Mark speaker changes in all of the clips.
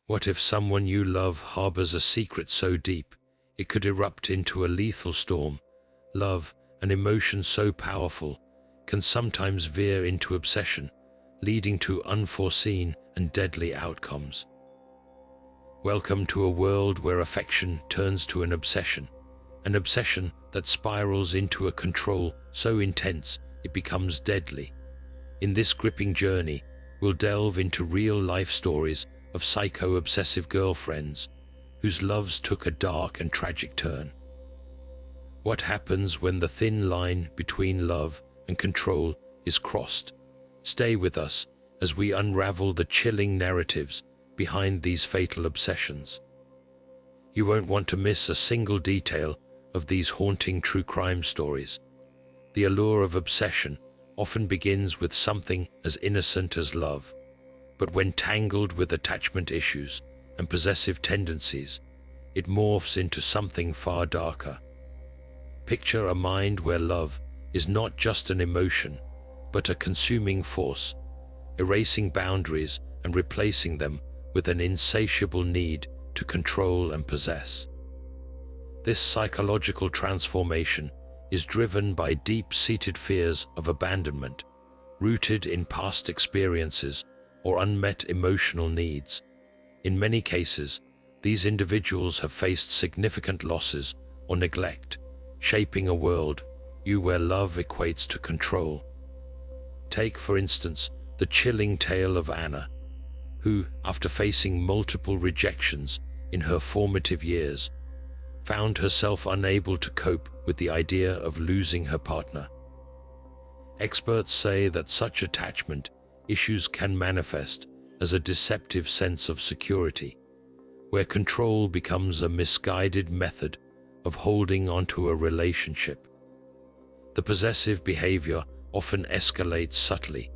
Speaker 1: What if someone you love harbors a secret so deep it could erupt into a lethal storm? Love, an emotion so powerful, can sometimes veer into obsession, leading to unforeseen and deadly outcomes. Welcome to a world where affection turns to an obsession that spirals into a control so intense it becomes deadly. In this gripping journey, we'll delve into real-life stories of psycho-obsessive girlfriends whose loves took a dark and tragic turn. What happens when the thin line between love and control is crossed? Stay with us as we unravel the chilling narratives behind these fatal obsessions. You won't want to miss a single detail of these haunting true crime stories. The allure of obsession often begins with something as innocent as love, but when tangled with attachment issues and possessive tendencies, it morphs into something far darker. Picture a mind where love is not just an emotion, but a consuming force, erasing boundaries and replacing them with an insatiable need to control and possess. This psychological transformation is driven by deep-seated fears of abandonment, rooted in past experiences or unmet emotional needs. In many cases, these individuals have faced significant losses or neglect, shaping a world where love equates to control. Take, for instance, the chilling tale of Anna, who, after facing multiple rejections in her formative years, found herself unable to cope with the idea of losing her partner. Experts say that such attachment issues can manifest as a deceptive sense of security, where control becomes a misguided method of holding onto a relationship. The possessive behavior often escalates subtly,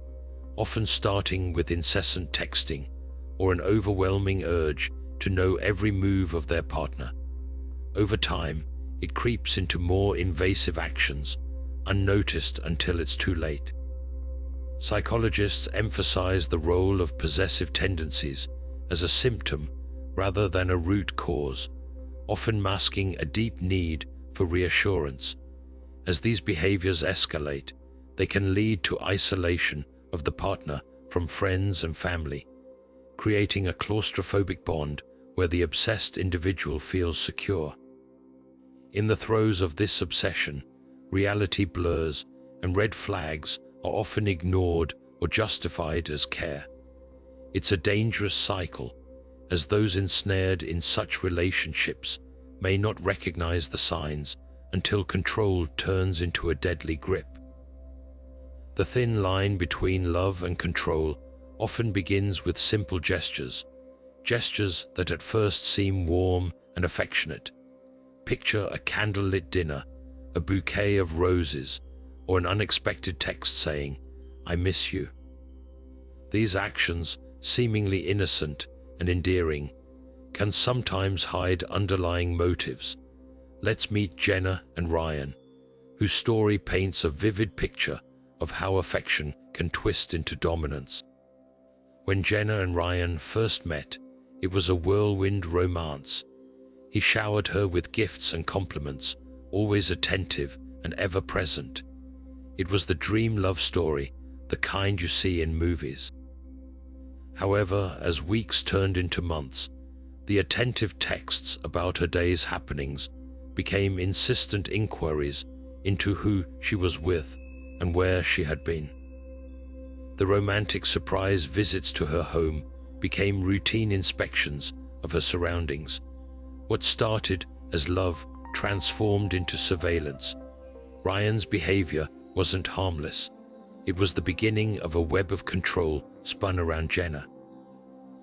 Speaker 1: often starting with incessant texting or an overwhelming urge to know every move of their partner. Over time, it creeps into more invasive actions, unnoticed until it's too late. Psychologists emphasize the role of possessive tendencies as a symptom rather than a root cause, often masking a deep need for reassurance. As these behaviors escalate, they can lead to isolation of the partner from friends and family, creating a claustrophobic bond where the obsessed individual feels secure. In the throes of this obsession, reality blurs and red flags are often ignored or justified as care. It's a dangerous cycle, as those ensnared in such relationships may not recognize the signs until control turns into a deadly grip. The thin line between love and control often begins with simple gestures that at first seem warm and affectionate. Picture a candlelit dinner, a bouquet of roses, or an unexpected text saying, "I miss you." These actions, seemingly innocent and endearing, can sometimes hide underlying motives. Let's meet Jenna and Ryan, whose story paints a vivid picture of how affection can twist into dominance. When Jenna and Ryan first met, it was a whirlwind romance. He showered her with gifts and compliments, always attentive and ever present. It was the dream love story, the kind you see in movies. However, as weeks turned into months, the attentive texts about her day's happenings became insistent inquiries into who she was with and where she had been. The romantic surprise visits to her home became routine inspections of her surroundings. What started as love transformed into surveillance. Ryan's behavior wasn't harmless. It was the beginning of a web of control spun around Jenna.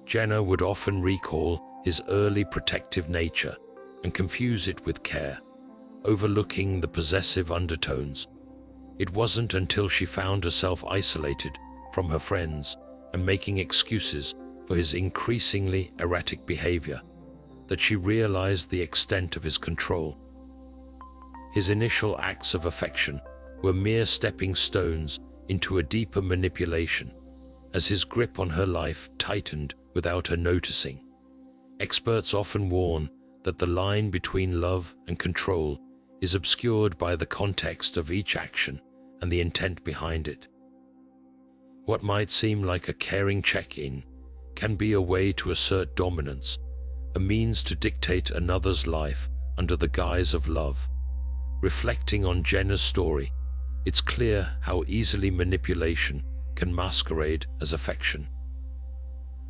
Speaker 1: Jenna would often recall his early protective nature and confuse it with care, overlooking the possessive undertones. It wasn't until she found herself isolated from her friends and making excuses for his increasingly erratic behavior that she realized the extent of his control. His initial acts of affection were mere stepping stones into a deeper manipulation, as his grip on her life tightened without her noticing. Experts often warn that the line between love and control is obscured by the context of each action and the intent behind it. What might seem like a caring check-in can be a way to assert dominance, a means to dictate another's life under the guise of love. Reflecting on Jenna's story, it's clear how easily manipulation can masquerade as affection.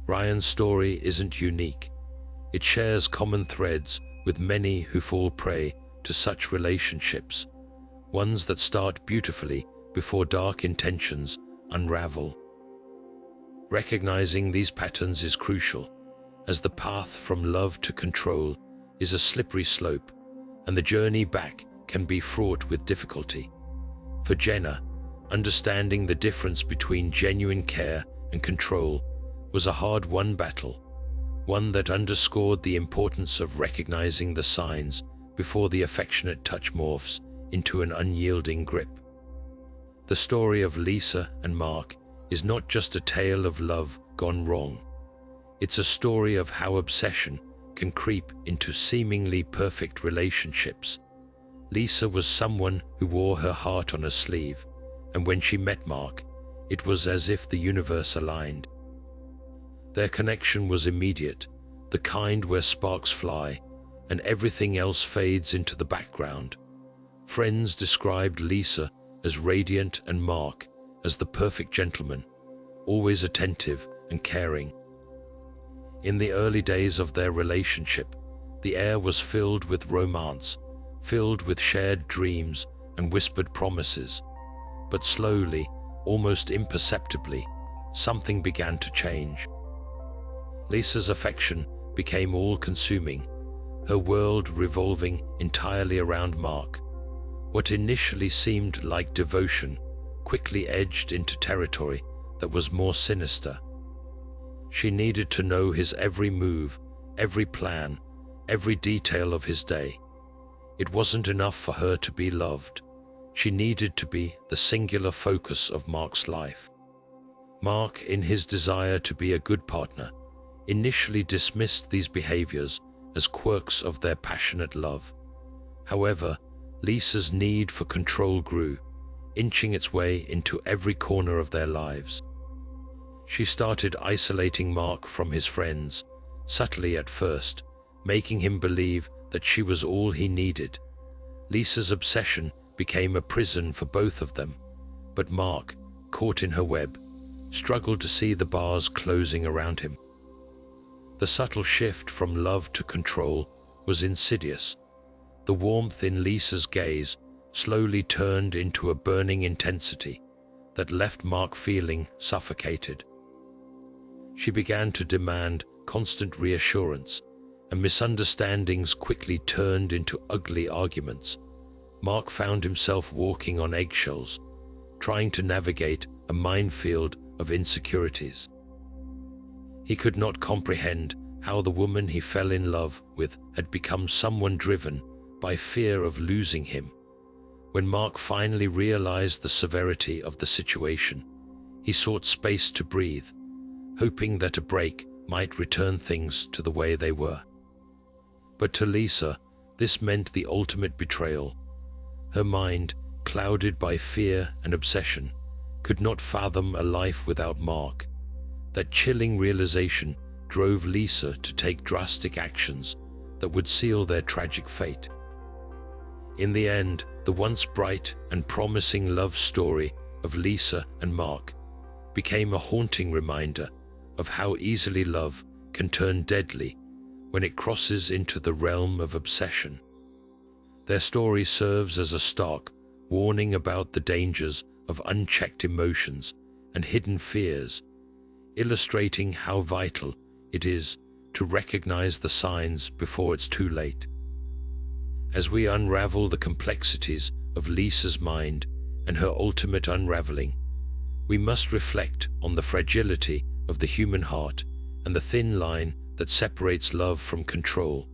Speaker 1: Ryan's story isn't unique. It shares common threads with many who fall prey to such relationships, ones that start beautifully before dark intentions unravel. Recognizing these patterns is crucial, as the path from love to control is a slippery slope, and the journey back can be fraught with difficulty. For Jenna, understanding the difference between genuine care and control was a hard-won battle, one that underscored the importance of recognizing the signs before the affectionate touch morphs into an unyielding grip. The story of Lisa and Mark is not just a tale of love gone wrong. It's a story of how obsession can creep into seemingly perfect relationships. Lisa was someone who wore her heart on her sleeve, and when she met Mark, it was as if the universe aligned. Their connection was immediate, the kind where sparks fly, and everything else fades into the background. Friends described Lisa as radiant and Mark as the perfect gentleman, always attentive and caring. In the early days of their relationship, the air was filled with romance, filled with shared dreams and whispered promises. But slowly, almost imperceptibly, something began to change. Lisa's affection became all-consuming, her world revolving entirely around Mark. What initially seemed like devotion quickly edged into territory that was more sinister. She needed to know his every move, every plan, every detail of his day. It wasn't enough for her to be loved. She needed to be the singular focus of Mark's life. Mark, in his desire to be a good partner, initially dismissed these behaviors as quirks of their passionate love. However, Lisa's need for control grew, inching its way into every corner of their lives. She started isolating Mark from his friends, subtly at first, making him believe that she was all he needed. Lisa's obsession became a prison for both of them, but Mark, caught in her web, struggled to see the bars closing around him. The subtle shift from love to control was insidious. The warmth in Lisa's gaze slowly turned into a burning intensity that left Mark feeling suffocated. She began to demand constant reassurance, and misunderstandings quickly turned into ugly arguments. Mark found himself walking on eggshells, trying to navigate a minefield of insecurities. He could not comprehend how the woman he fell in love with had become someone driven by fear of losing him. When Mark finally realized the severity of the situation, he sought space to breathe, hoping that a break might return things to the way they were. But to Lisa, this meant the ultimate betrayal. Her mind, clouded by fear and obsession, could not fathom a life without Mark. That chilling realization drove Lisa to take drastic actions that would seal their tragic fate. In the end, the once bright and promising love story of Lisa and Mark became a haunting reminder of how easily love can turn deadly when it crosses into the realm of obsession. Their story serves as a stark warning about the dangers of unchecked emotions and hidden fears, illustrating how vital it is to recognize the signs before it's too late. As we unravel the complexities of Lisa's mind and her ultimate unraveling, we must reflect on the fragility of the human heart and the thin line that separates love from control.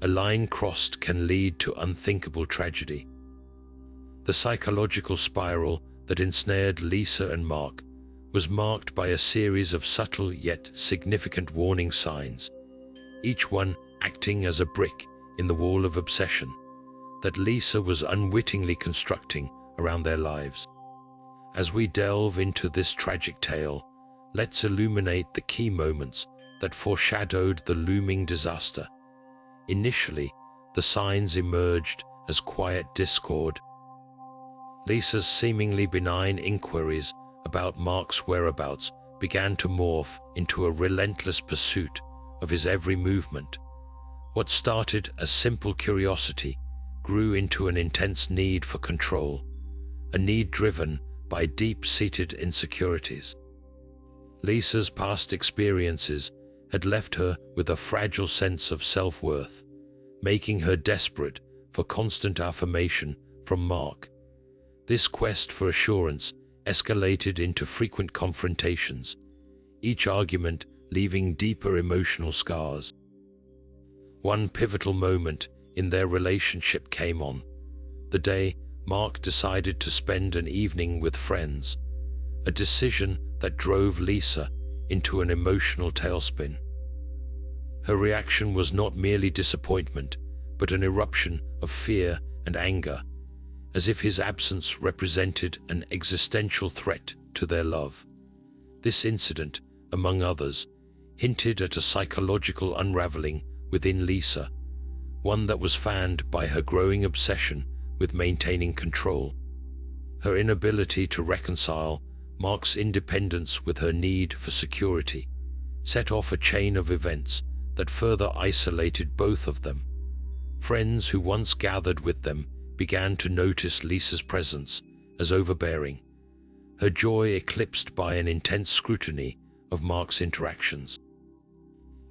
Speaker 1: A line crossed can lead to unthinkable tragedy. The psychological spiral that ensnared Lisa and Mark was marked by a series of subtle yet significant warning signs. each one acting as a brick in the wall of obsession that Lisa was unwittingly constructing around their lives. As we delve into this tragic tale, let's illuminate the key moments that foreshadowed the looming disaster. Initially, the signs emerged as quiet discord. Lisa's seemingly benign inquiries about Mark's whereabouts began to morph into a relentless pursuit of his every movement. What started as simple curiosity grew into an intense need for control, a need driven by deep-seated insecurities. Lisa's past experiences had left her with a fragile sense of self-worth, making her desperate for constant affirmation from Mark. This quest for assurance escalated into frequent confrontations, each argument leaving deeper emotional scars. One pivotal moment in their relationship came on the day Mark decided to spend an evening with friends, a decision that drove Lisa into an emotional tailspin. Her reaction was not merely disappointment, but an eruption of fear and anger, as if his absence represented an existential threat to their love. This incident, among others, hinted at a psychological unraveling within Lisa, one that was fanned by her growing obsession with maintaining control. Her inability to reconcile Mark's independence with her need for security set off a chain of events that further isolated both of them. Friends who once gathered with them began to notice Lisa's presence as overbearing, her joy eclipsed by an intense scrutiny of Mark's interactions.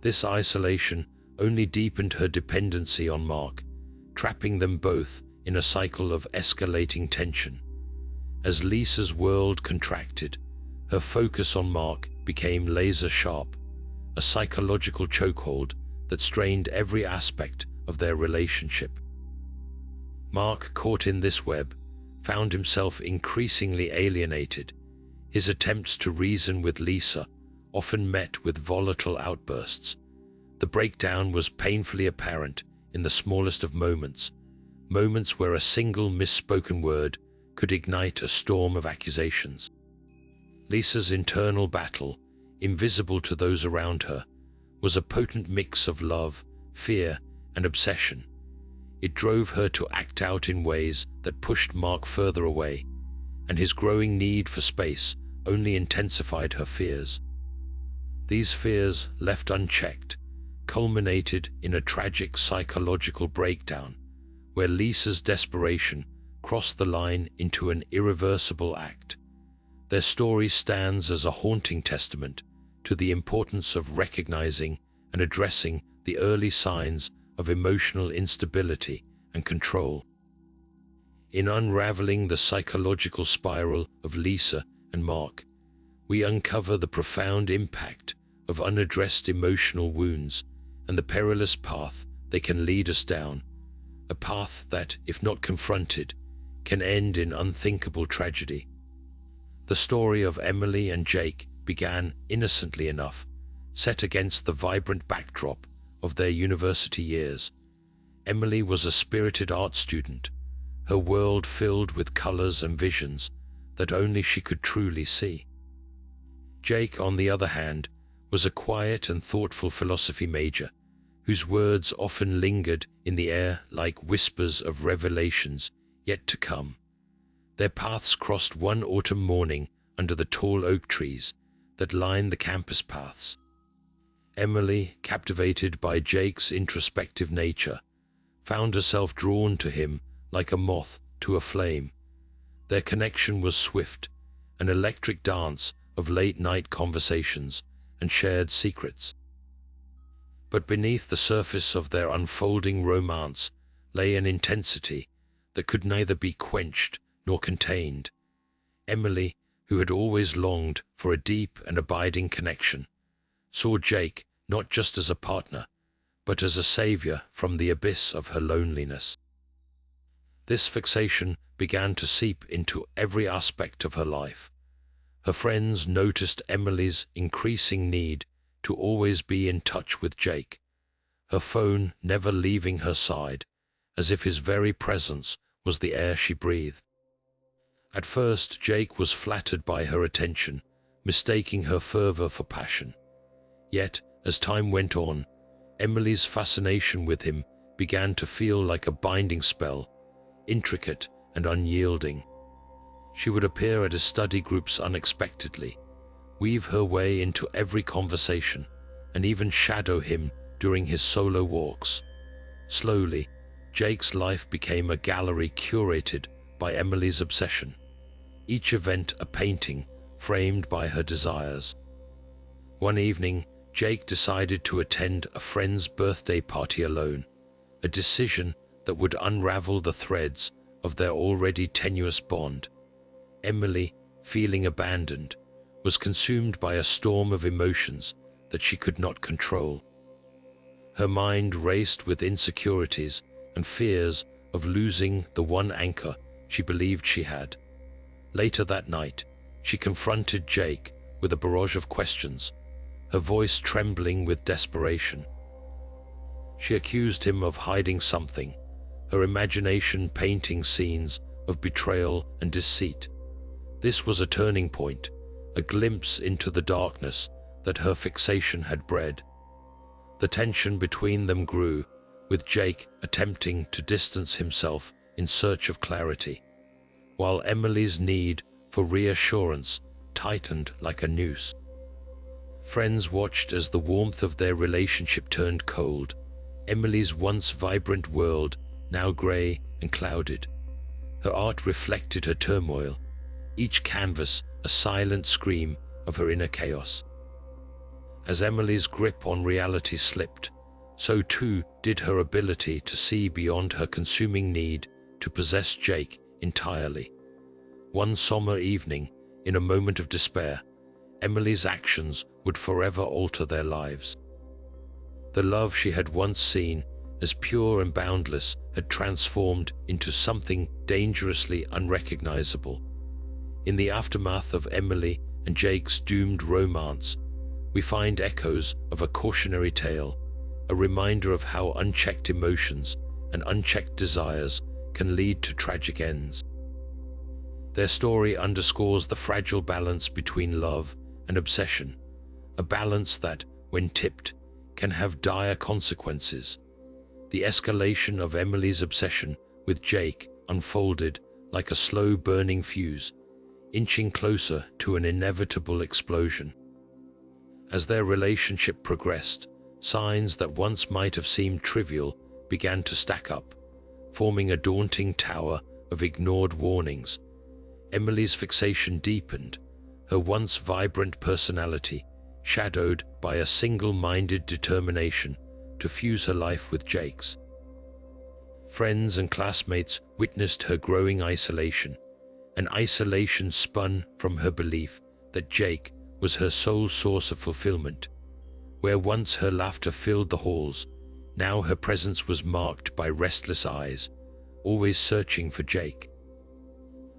Speaker 1: This isolation only deepened her dependency on Mark, trapping them both in a cycle of escalating tension. As Lisa's world contracted, her focus on Mark became laser-sharp, a psychological chokehold that strained every aspect of their relationship. Mark, caught in this web, found himself increasingly alienated, his attempts to reason with Lisa often met with volatile outbursts. The breakdown was painfully apparent in the smallest of moments where a single misspoken word could ignite a storm of accusations. Lisa's internal battle, invisible to those around her, was a potent mix of love, fear, and obsession. It drove her to act out in ways that pushed Mark further away, and his growing need for space only intensified her fears. These fears, left unchecked, culminated in a tragic psychological breakdown, where Lisa's desperation crossed the line into an irreversible act. Their story stands as a haunting testament to the importance of recognizing and addressing the early signs of emotional instability and control. In unraveling the psychological spiral of Lisa and Mark, we uncover the profound impact of unaddressed emotional wounds and the perilous path they can lead us down, a path that, if not confronted, can end in unthinkable tragedy. The story of Emily and Jake began innocently enough, set against the vibrant backdrop of their university years. Emily was a spirited art student, her world filled with colors and visions that only she could truly see. Jake, on the other hand, was a quiet and thoughtful philosophy major, whose words often lingered in the air like whispers of revelations yet to come. Their paths crossed one autumn morning under the tall oak trees that lined the campus paths. Emily, captivated by Jake's introspective nature, found herself drawn to him like a moth to a flame. Their connection was swift, an electric dance of late-night conversations and shared secrets. But beneath the surface of their unfolding romance lay an intensity that could neither be quenched nor contained. Emily, who had always longed for a deep and abiding connection, saw Jake not just as a partner, but as a savior from the abyss of her loneliness. This fixation began to seep into every aspect of her life. Her friends noticed Emily's increasing need to always be in touch with Jake, her phone never leaving her side, as if his very presence was the air she breathed. At first, Jake was flattered by her attention, mistaking her fervor for passion. Yet, as time went on, Emily's fascination with him began to feel like a binding spell, intricate and unyielding. She would appear at his study groups unexpectedly, weave her way into every conversation, and even shadow him during his solo walks. Slowly, Jake's life became a gallery curated by Emily's obsession, each event a painting framed by her desires. One evening, Jake decided to attend a friend's birthday party alone, a decision that would unravel the threads of their already tenuous bond. Emily, feeling abandoned, was consumed by a storm of emotions that she could not control. Her mind raced with insecurities and fears of losing the one anchor she believed she had. Later that night, she confronted Jake with a barrage of questions, her voice trembling with desperation. She accused him of hiding something, her imagination painting scenes of betrayal and deceit. This was a turning point, a glimpse into the darkness that her fixation had bred. The tension between them grew, with Jake attempting to distance himself in search of clarity, while Emily's need for reassurance tightened like a noose. Friends watched as the warmth of their relationship turned cold, Emily's once vibrant world now grey and clouded. Her art reflected her turmoil, each canvas a silent scream of her inner chaos. As Emily's grip on reality slipped, so too did her ability to see beyond her consuming need to possess Jake entirely. One summer evening, in a moment of despair, Emily's actions would forever alter their lives. The love she had once seen as pure and boundless had transformed into something dangerously unrecognizable. In the aftermath of Emily and Jake's doomed romance, we find echoes of a cautionary tale, a reminder of how unchecked emotions and unchecked desires can lead to tragic ends. Their story underscores the fragile balance between love and obsession, a balance that, when tipped, can have dire consequences. The escalation of Emily's obsession with Jake unfolded like a slow-burning fuse, inching closer to an inevitable explosion. As their relationship progressed, signs that once might have seemed trivial began to stack up, forming a daunting tower of ignored warnings. Emily's fixation deepened, her once vibrant personality shadowed by a single-minded determination to fuse her life with Jake's. Friends and classmates witnessed her growing isolation, an isolation spun from her belief that Jake was her sole source of fulfillment. Where once her laughter filled the halls, now her presence was marked by restless eyes, always searching for Jake.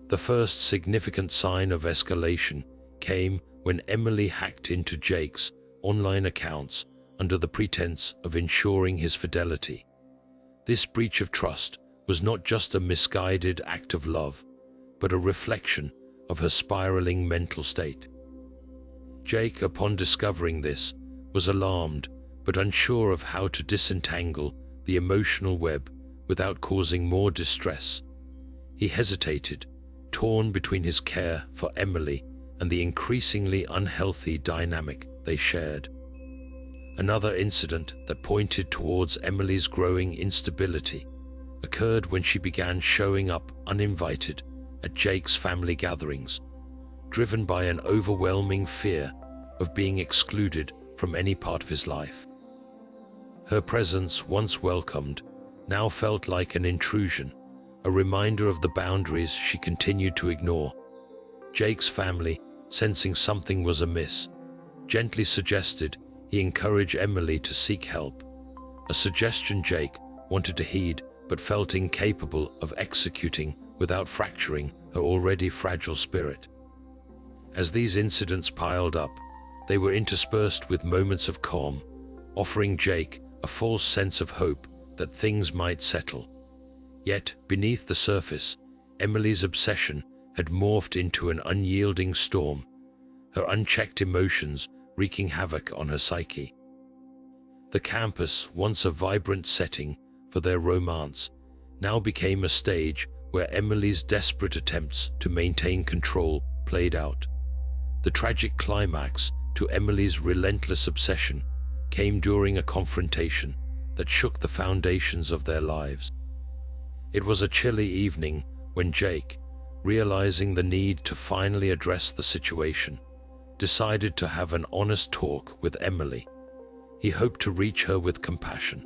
Speaker 1: The first significant sign of escalation came when Emily hacked into Jake's online accounts under the pretense of ensuring his fidelity. This breach of trust was not just a misguided act of love, but a reflection of her spiraling mental state. Jake, upon discovering this, was alarmed but unsure of how to disentangle the emotional web without causing more distress. He hesitated, torn between his care for Emily and the increasingly unhealthy dynamic they shared. Another incident that pointed towards Emily's growing instability occurred when she began showing up uninvited at Jake's family gatherings, driven by an overwhelming fear of being excluded from any part of his life. Her presence, once welcomed, now felt like an intrusion, a reminder of the boundaries she continued to ignore. Jake's family, sensing something was amiss, gently suggested he encourage Emily to seek help, a suggestion Jake wanted to heed but felt incapable of executing without fracturing her already fragile spirit. As these incidents piled up, they were interspersed with moments of calm, offering Jake a false sense of hope that things might settle. Yet, beneath the surface, Emily's obsession had morphed into an unyielding storm, her unchecked emotions wreaking havoc on her psyche. The campus, once a vibrant setting for their romance, now became a stage where Emily's desperate attempts to maintain control played out. The tragic climax to Emily's relentless obsession came during a confrontation that shook the foundations of their lives. It was a chilly evening when Jake, realizing the need to finally address the situation, decided to have an honest talk with Emily. He hoped to reach her with compassion,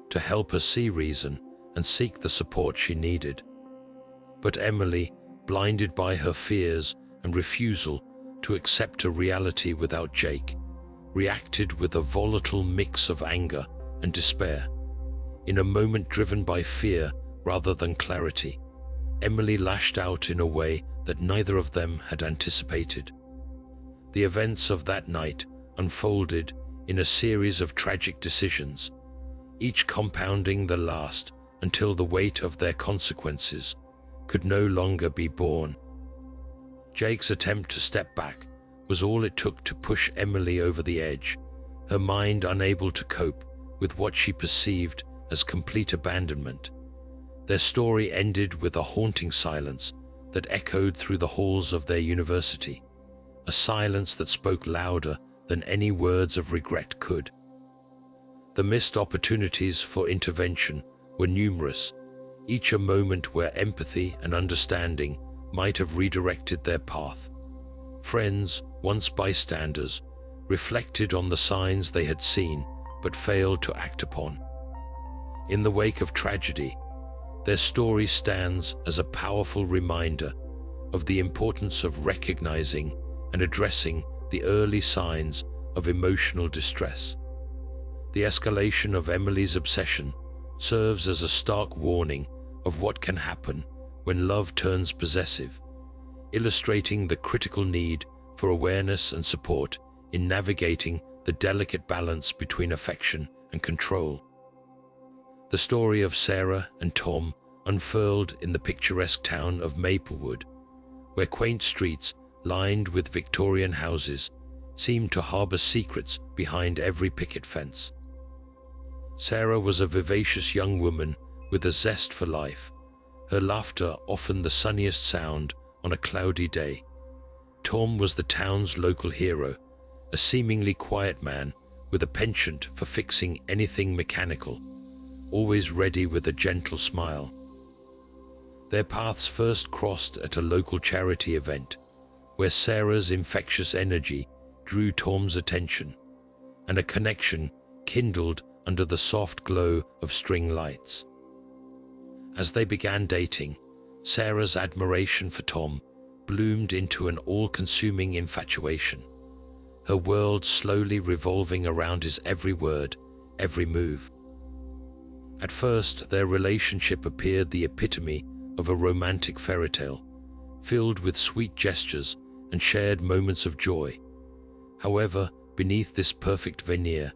Speaker 1: to help her see reason and seek the support she needed. But Emily, blinded by her fears and refusal to accept a reality without Jake, reacted with a volatile mix of anger and despair. In a moment driven by fear rather than clarity, Emily lashed out in a way that neither of them had anticipated. The events of that night unfolded in a series of tragic decisions, each compounding the last until the weight of their consequences could no longer be borne. Jake's attempt to step back was all it took to push Emily over the edge, her mind unable to cope with what she perceived as complete abandonment. Their story ended with a haunting silence that echoed through the halls of their university, a silence that spoke louder than any words of regret could. The missed opportunities for intervention were numerous, each a moment where empathy and understanding might have redirected their path. Friends, once bystanders, reflected on the signs they had seen but failed to act upon. In the wake of tragedy, their story stands as a powerful reminder of the importance of recognizing and addressing the early signs of emotional distress. The escalation of Emily's obsession serves as a stark warning of what can happen when love turns possessive, illustrating the critical need for awareness and support in navigating the delicate balance between affection and control. The story of Sarah and Tom unfurled in the picturesque town of Maplewood, where quaint streets lined with Victorian houses seemed to harbor secrets behind every picket fence. Sarah was a vivacious young woman with a zest for life, her laughter often the sunniest sound on a cloudy day. Tom was the town's local hero, a seemingly quiet man with a penchant for fixing anything mechanical, always ready with a gentle smile. Their paths first crossed at a local charity event, where Sarah's infectious energy drew Tom's attention, and a connection kindled under the soft glow of string lights. As they began dating, Sarah's admiration for Tom bloomed into an all-consuming infatuation, her world slowly revolving around his every word, every move. At first, their relationship appeared the epitome of a romantic fairy tale, filled with sweet gestures and shared moments of joy. However, beneath this perfect veneer,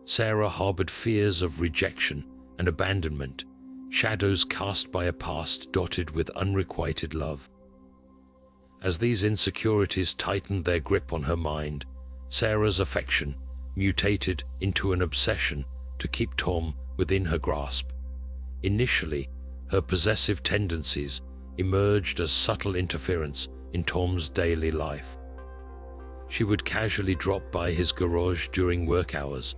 Speaker 1: Sarah harbored fears of rejection and abandonment, shadows cast by a past dotted with unrequited love. As these insecurities tightened their grip on her mind, Sarah's affection mutated into an obsession to keep Tom within her grasp. Initially, her possessive tendencies emerged as subtle interference in Tom's daily life. She would casually drop by his garage during work hours,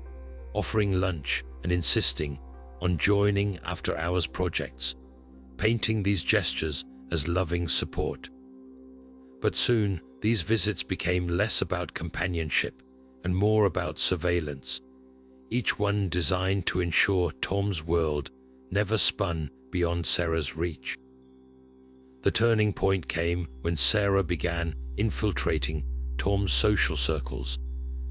Speaker 1: offering lunch and insisting on joining after-hours projects, painting these gestures as loving support. But soon, these visits became less about companionship and more about surveillance, each one designed to ensure Tom's world never spun beyond Sarah's reach. The turning point came when Sarah began infiltrating Tom's social circles,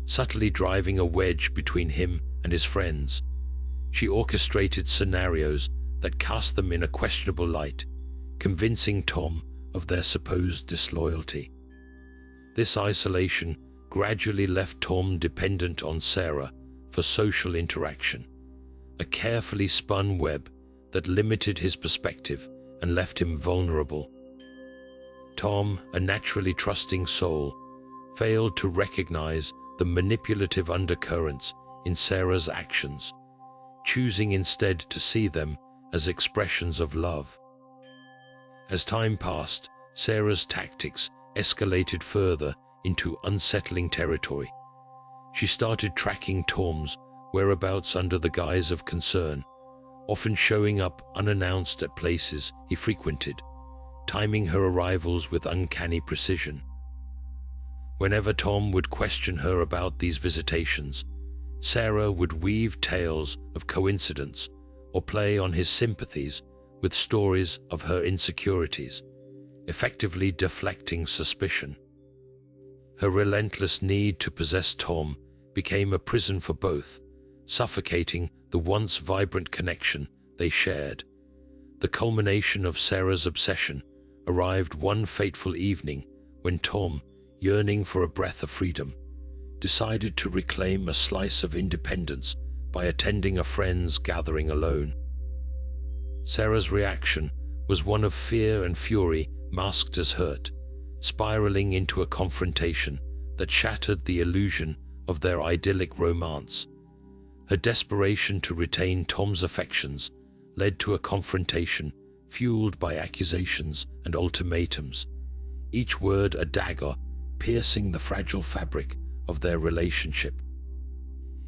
Speaker 1: subtly driving a wedge between him and his friends. She orchestrated scenarios that cast them in a questionable light, convincing Tom of their supposed disloyalty. This isolation gradually left Tom dependent on Sarah for social interaction, a carefully spun web that limited his perspective and left him vulnerable. Tom, a naturally trusting soul, failed to recognize the manipulative undercurrents in Sarah's actions, choosing instead to see them as expressions of love. As time passed, Sarah's tactics escalated further into unsettling territory. She started tracking Tom's whereabouts under the guise of concern, often showing up unannounced at places he frequented, timing her arrivals with uncanny precision. Whenever Tom would question her about these visitations, Sarah would weave tales of coincidence or play on his sympathies with stories of her insecurities, effectively deflecting suspicion. Her relentless need to possess Tom became a prison for both, suffocating the once vibrant connection they shared. The culmination of Sarah's obsession arrived one fateful evening when Tom, yearning for a breath of freedom, decided to reclaim a slice of independence by attending a friend's gathering alone. Sarah's reaction was one of fear and fury masked as hurt, spiraling into a confrontation that shattered the illusion of their idyllic romance. Her desperation to retain Tom's affections led to a confrontation fueled by accusations and ultimatums, each word a dagger piercing the fragile fabric of their relationship.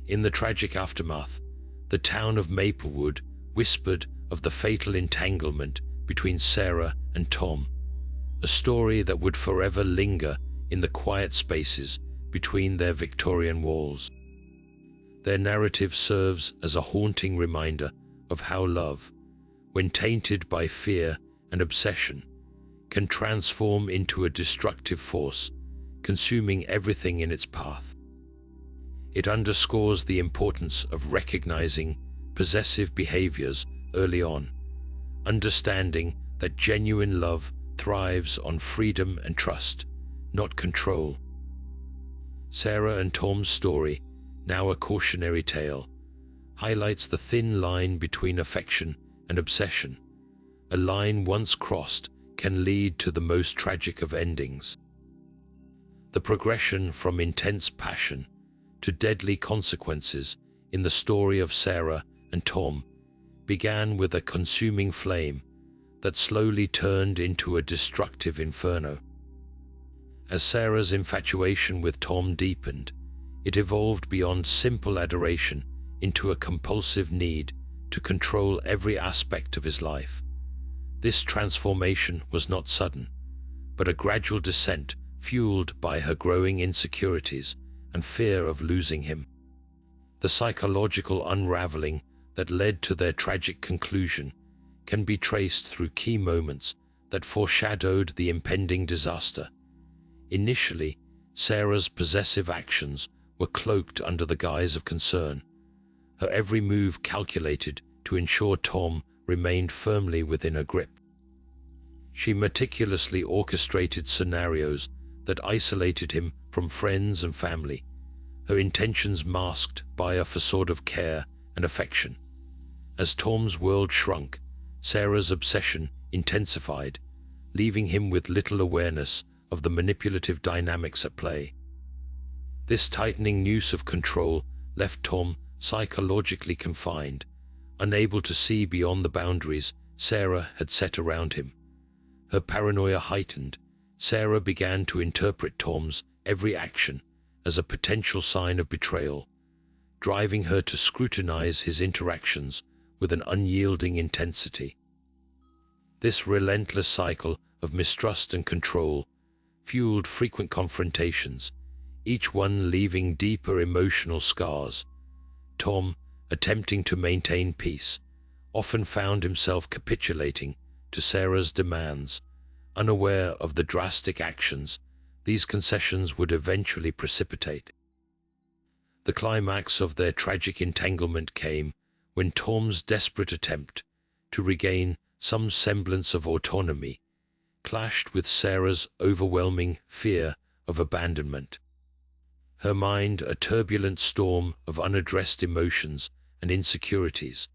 Speaker 1: In the tragic aftermath, the town of Maplewood whispered of the fatal entanglement between Sarah and Tom, a story that would forever linger in the quiet spaces between their Victorian walls. Their narrative serves as a haunting reminder of how love, when tainted by fear and obsession, can transform into a destructive force, consuming everything in its path. It underscores the importance of recognizing possessive behaviors early on, understanding that genuine love thrives on freedom and trust, not control. Sarah and Tom's story, now a cautionary tale, highlights the thin line between affection and obsession. A line once crossed can lead to the most tragic of endings. The progression from intense passion to deadly consequences in the story of Sarah and Tom began with a consuming flame that slowly turned into a destructive inferno. As Sarah's infatuation with Tom deepened, it evolved beyond simple adoration into a compulsive need to control every aspect of his life. This transformation was not sudden, but a gradual descent fueled by her growing insecurities and fear of losing him. The psychological unraveling that led to their tragic conclusion can be traced through key moments that foreshadowed the impending disaster. Initially, Sarah's possessive actions were cloaked under the guise of concern, her every move calculated to ensure Tom remained firmly within her grip. She meticulously orchestrated scenarios that isolated him from friends and family, her intentions masked by a facade of care and affection. As Tom's world shrunk, Sarah's obsession intensified, leaving him with little awareness of the manipulative dynamics at play. This tightening noose of control left Tom psychologically confined, unable to see beyond the boundaries Sarah had set around him. Her paranoia heightened. Sarah began to interpret Tom's every action as a potential sign of betrayal, driving her to scrutinize his interactions with an unyielding intensity. This relentless cycle of mistrust and control fueled frequent confrontations, each one leaving deeper emotional scars. Tom, attempting to maintain peace, often found himself capitulating to Sarah's demands, unaware of the drastic actions these concessions would eventually precipitate. The climax of their tragic entanglement came when Tom's desperate attempt to regain some semblance of autonomy clashed with Sarah's overwhelming fear of abandonment. Her mind, a turbulent storm of unaddressed emotions, and insecurities,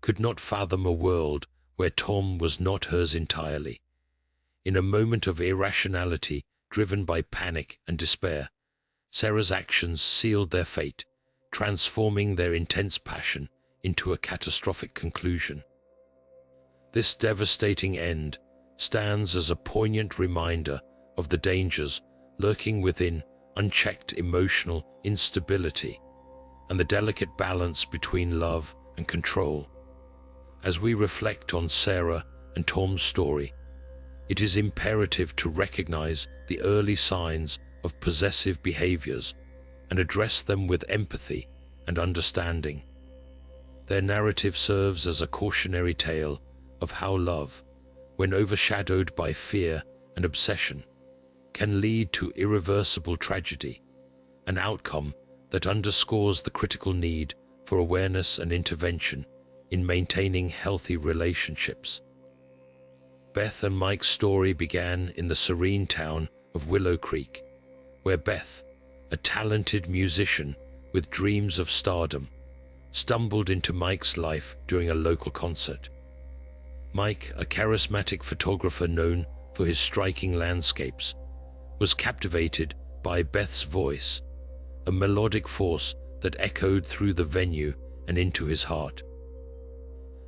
Speaker 1: could not fathom a world where Tom was not hers entirely. In a moment of irrationality driven by panic and despair, Sarah's actions sealed their fate, transforming their intense passion into a catastrophic conclusion. This devastating end stands as a poignant reminder of the dangers lurking within unchecked emotional instability and the delicate balance between love and control. As we reflect on Sarah and Tom's story, it is imperative to recognize the early signs of possessive behaviors and address them with empathy and understanding. Their narrative serves as a cautionary tale of how love, when overshadowed by fear and obsession, can lead to irreversible tragedy, an outcome that underscores the critical need for awareness and intervention in maintaining healthy relationships. Beth and Mike's story began in the serene town of Willow Creek, where Beth, a talented musician with dreams of stardom, stumbled into Mike's life during a local concert. Mike, a charismatic photographer known for his striking landscapes, was captivated by Beth's voice, a melodic force that echoed through the venue and into his heart.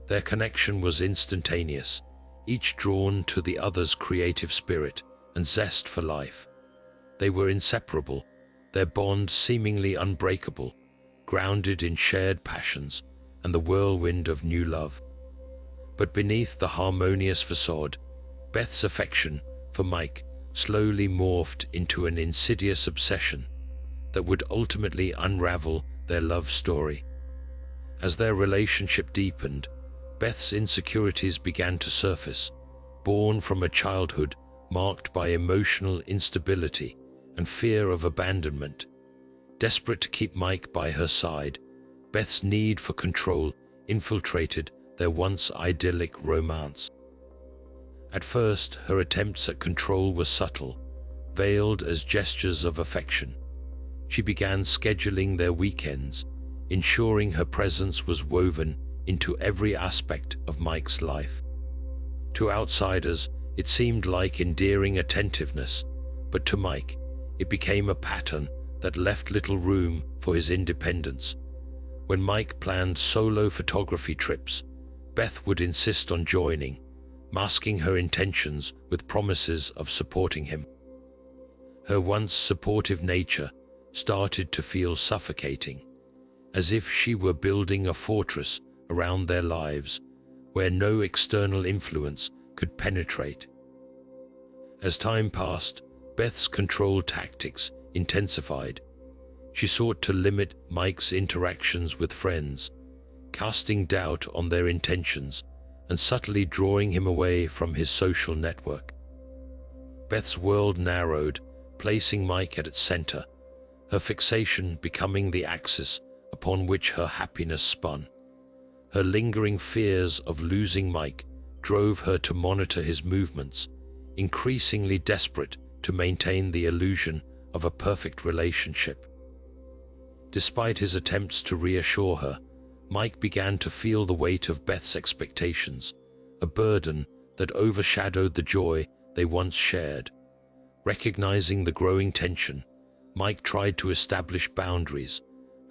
Speaker 1: Their connection was instantaneous, each drawn to the other's creative spirit and zest for life. They were inseparable, their bond seemingly unbreakable, grounded in shared passions and the whirlwind of new love. But beneath the harmonious facade, Beth's affection for Mike slowly morphed into an insidious obsession that would ultimately unravel their love story. As their relationship deepened, Beth's insecurities began to surface, born from a childhood marked by emotional instability and fear of abandonment. Desperate to keep Mike by her side, Beth's need for control infiltrated their once idyllic romance. At first, her attempts at control were subtle, veiled as gestures of affection. She began scheduling their weekends, ensuring her presence was woven into every aspect of Mike's life. To outsiders, it seemed like endearing attentiveness, but to Mike, it became a pattern that left little room for his independence. When Mike planned solo photography trips, Beth would insist on joining, masking her intentions with promises of supporting him. Her once supportive nature started to feel suffocating, as if she were building a fortress around their lives where no external influence could penetrate. As time passed, Beth's control tactics intensified. She sought to limit Mike's interactions with friends, casting doubt on their intentions and subtly drawing him away from his social network. Beth's world narrowed, placing Mike at its center, her fixation becoming the axis upon which her happiness spun. Her lingering fears of losing Mike drove her to monitor his movements, increasingly desperate to maintain the illusion of a perfect relationship. Despite his attempts to reassure her, Mike began to feel the weight of Beth's expectations, a burden that overshadowed the joy they once shared. Recognizing the growing tension, Mike tried to establish boundaries,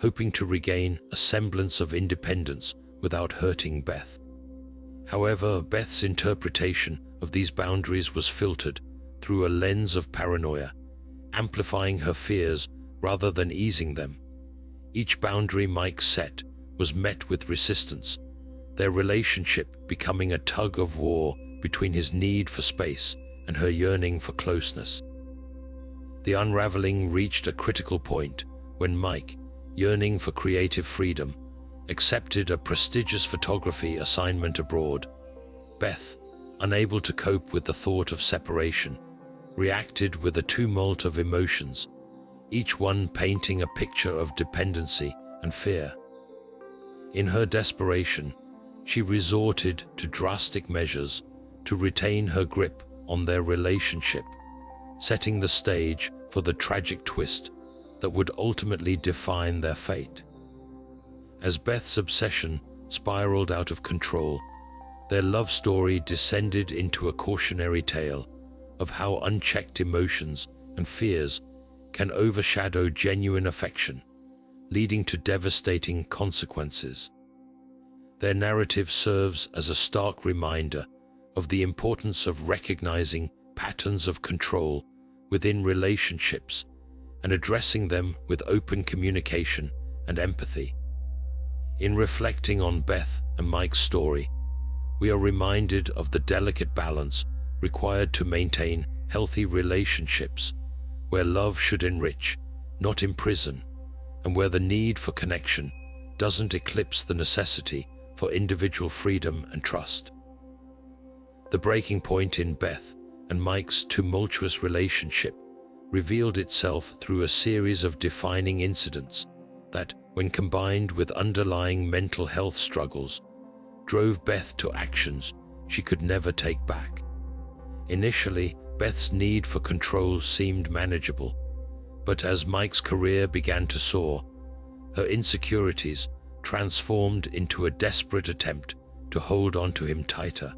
Speaker 1: hoping to regain a semblance of independence without hurting Beth. However, Beth's interpretation of these boundaries was filtered through a lens of paranoia, amplifying her fears rather than easing them. Each boundary Mike set was met with resistance, their relationship becoming a tug of war between his need for space and her yearning for closeness. The unraveling reached a critical point when Mike, yearning for creative freedom, accepted a prestigious photography assignment abroad. Beth, unable to cope with the thought of separation, reacted with a tumult of emotions, each one painting a picture of dependency and fear. In her desperation, she resorted to drastic measures to retain her grip on their relationship, setting the stage for the tragic twist that would ultimately define their fate. As Beth's obsession spiraled out of control, their love story descended into a cautionary tale of how unchecked emotions and fears can overshadow genuine affection, leading to devastating consequences. Their narrative serves as a stark reminder of the importance of recognizing patterns of control within relationships and addressing them with open communication and empathy. In reflecting on Beth and Mike's story, we are reminded of the delicate balance required to maintain healthy relationships, where love should enrich, not imprison, and where the need for connection doesn't eclipse the necessity for individual freedom and trust. The breaking point in Beth and Mike's tumultuous relationship revealed itself through a series of defining incidents that, when combined with underlying mental health struggles, drove Beth to actions she could never take back. Initially, Beth's need for control seemed manageable, but as Mike's career began to soar, her insecurities transformed into a desperate attempt to hold on to him tighter.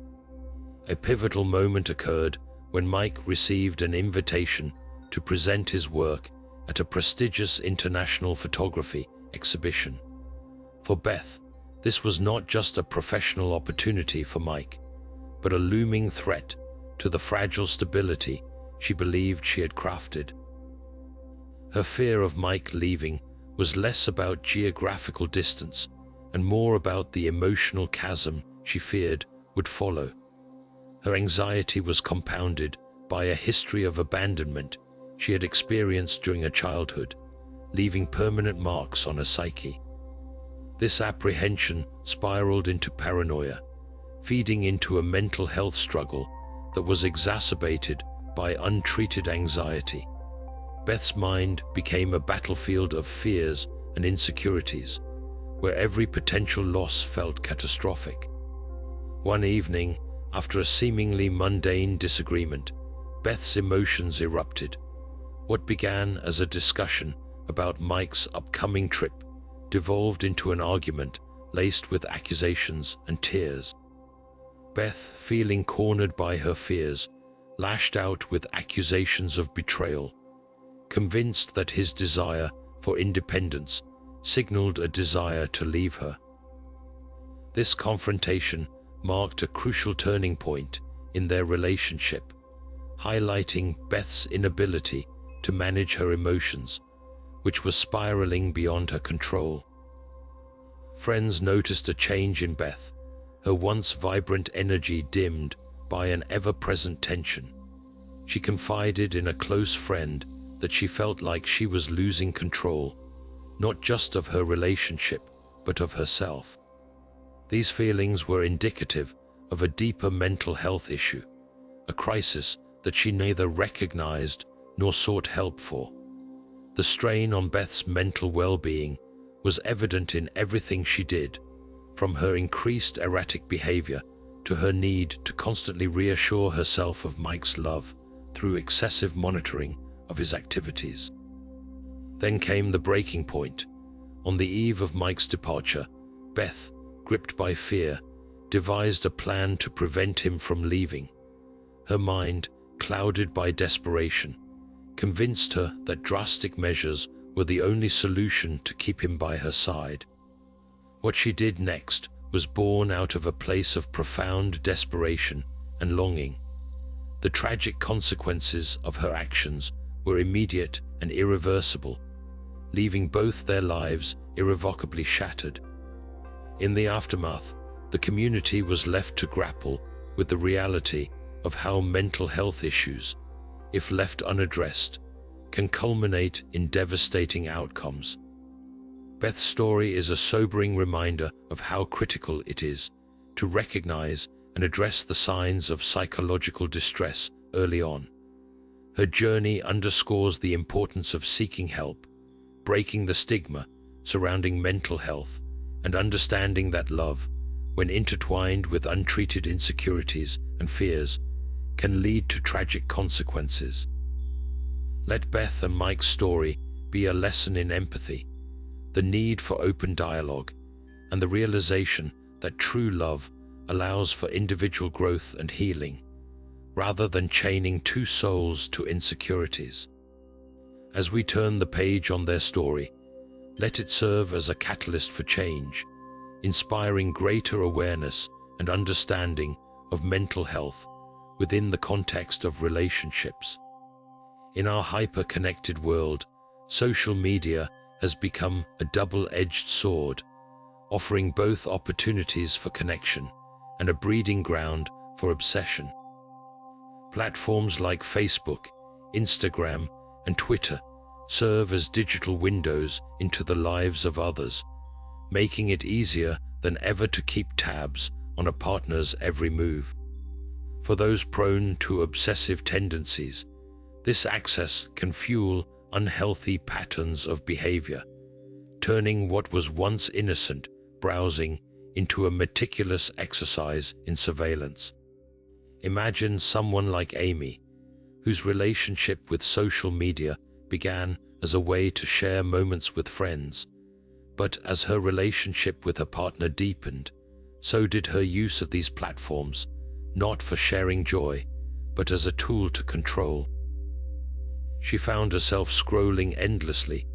Speaker 1: A pivotal moment occurred when Mike received an invitation to present his work at a prestigious international photography exhibition. For Beth, this was not just a professional opportunity for Mike, but a looming threat to the fragile stability she believed she had crafted. Her fear of Mike leaving was less about geographical distance and more about the emotional chasm she feared would follow. Her anxiety was compounded by a history of abandonment she had experienced during her childhood, leaving permanent marks on her psyche. This apprehension spiraled into paranoia, feeding into a mental health struggle that was exacerbated by untreated anxiety. Beth's mind became a battlefield of fears and insecurities, where every potential loss felt catastrophic. One evening, after a seemingly mundane disagreement, Beth's emotions erupted. What began as a discussion about Mike's upcoming trip devolved into an argument laced with accusations and tears. Beth, feeling cornered by her fears, lashed out with accusations of betrayal, convinced that his desire for independence signaled a desire to leave her. This confrontation marked a crucial turning point in their relationship, highlighting Beth's inability to manage her emotions, which were spiraling beyond her control. Friends noticed a change in Beth, her once vibrant energy dimmed by an ever-present tension. She confided in a close friend that she felt like she was losing control, not just of her relationship, but of herself. These feelings were indicative of a deeper mental health issue, a crisis that she neither recognized nor sought help for. The strain on Beth's mental well-being was evident in everything she did, from her increased erratic behavior to her need to constantly reassure herself of Mike's love through excessive monitoring of his activities. Then came the breaking point. On the eve of Mike's departure, Beth, gripped by fear, devised a plan to prevent him from leaving. Her mind, clouded by desperation, convinced her that drastic measures were the only solution to keep him by her side. What she did next was born out of a place of profound desperation and longing. The tragic consequences of her actions were immediate and irreversible, leaving both their lives irrevocably shattered. In the aftermath, the community was left to grapple with the reality of how mental health issues, if left unaddressed, can culminate in devastating outcomes. Beth's story is a sobering reminder of how critical it is to recognize and address the signs of psychological distress early on. Her journey underscores the importance of seeking help, breaking the stigma surrounding mental health, and understanding that love, when intertwined with untreated insecurities and fears, can lead to tragic consequences. Let Beth and Mike's story be a lesson in empathy, the need for open dialogue, and the realization that true love allows for individual growth and healing, rather than chaining two souls to insecurities. As we turn the page on their story, let it serve as a catalyst for change, inspiring greater awareness and understanding of mental health within the context of relationships. In our hyper-connected world, social media has become a double-edged sword, offering both opportunities for connection and a breeding ground for obsession. Platforms like Facebook, Instagram, and Twitter serve as digital windows into the lives of others, making it easier than ever to keep tabs on a partner's every move. For those prone to obsessive tendencies, this access can fuel unhealthy patterns of behavior, turning what was once innocent browsing into a meticulous exercise in surveillance. Imagine someone like Amy, whose relationship with social media began as a way to share moments with friends, but as her relationship with her partner deepened, so did her use of these platforms, not for sharing joy, but as a tool to control. She found herself scrolling endlessly,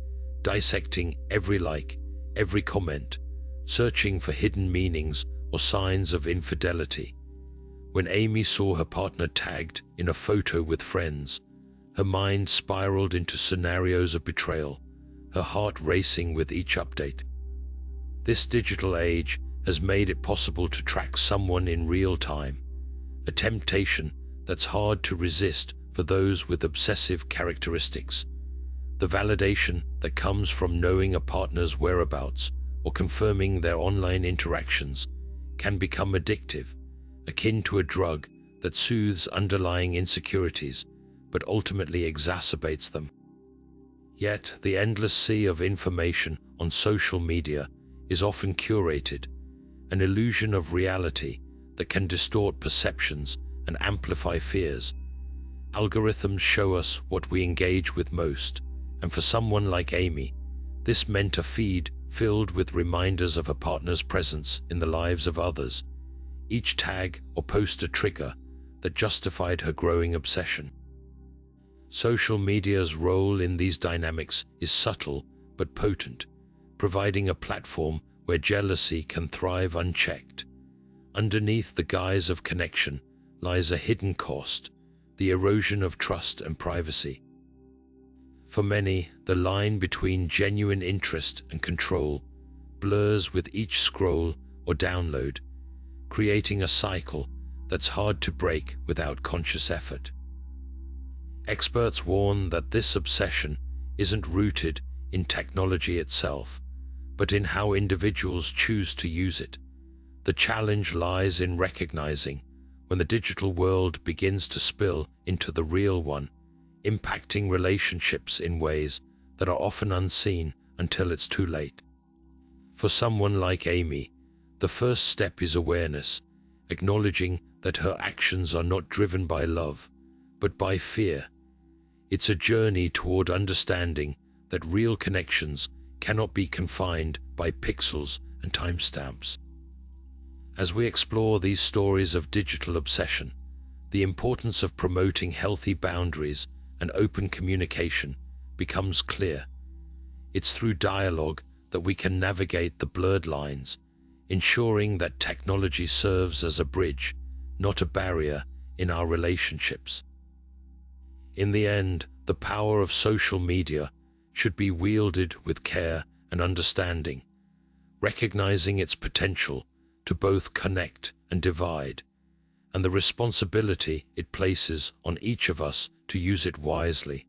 Speaker 1: dissecting every like, every comment, searching for hidden meanings or signs of infidelity. When Amy saw her partner tagged in a photo with friends, her mind spiraled into scenarios of betrayal, her heart racing with each update. This digital age has made it possible to track someone in real time, a temptation that's hard to resist for those with obsessive characteristics. The validation that comes from knowing a partner's whereabouts or confirming their online interactions can become addictive, akin to a drug that soothes underlying insecurities but ultimately exacerbates them. Yet, the endless sea of information on social media is often curated, an illusion of reality that can distort perceptions and amplify fears. Algorithms show us what we engage with most, and for someone like Amy, this meant a feed filled with reminders of her partner's presence in the lives of others, each tag or post a trigger that justified her growing obsession. Social media's role in these dynamics is subtle but potent, providing a platform where jealousy can thrive unchecked. Underneath the guise of connection lies a hidden cost, the erosion of trust and privacy. For many, the line between genuine interest and control blurs with each scroll or download, creating a cycle that's hard to break without conscious effort. Experts warn that this obsession isn't rooted in technology itself, but in how individuals choose to use it. The challenge lies in recognizing when the digital world begins to spill into the real one, impacting relationships in ways that are often unseen until it's too late. For someone like Amy, the first step is awareness, acknowledging that her actions are not driven by love, but by fear. It's a journey toward understanding that real connections cannot be confined by pixels and timestamps. As we explore these stories of digital obsession, the importance of promoting healthy boundaries and open communication becomes clear. It's through dialogue that we can navigate the blurred lines, ensuring that technology serves as a bridge, not a barrier, in our relationships. In the end, the power of social media should be wielded with care and understanding, recognizing its potential to both connect and divide, and the responsibility it places on each of us to use it wisely.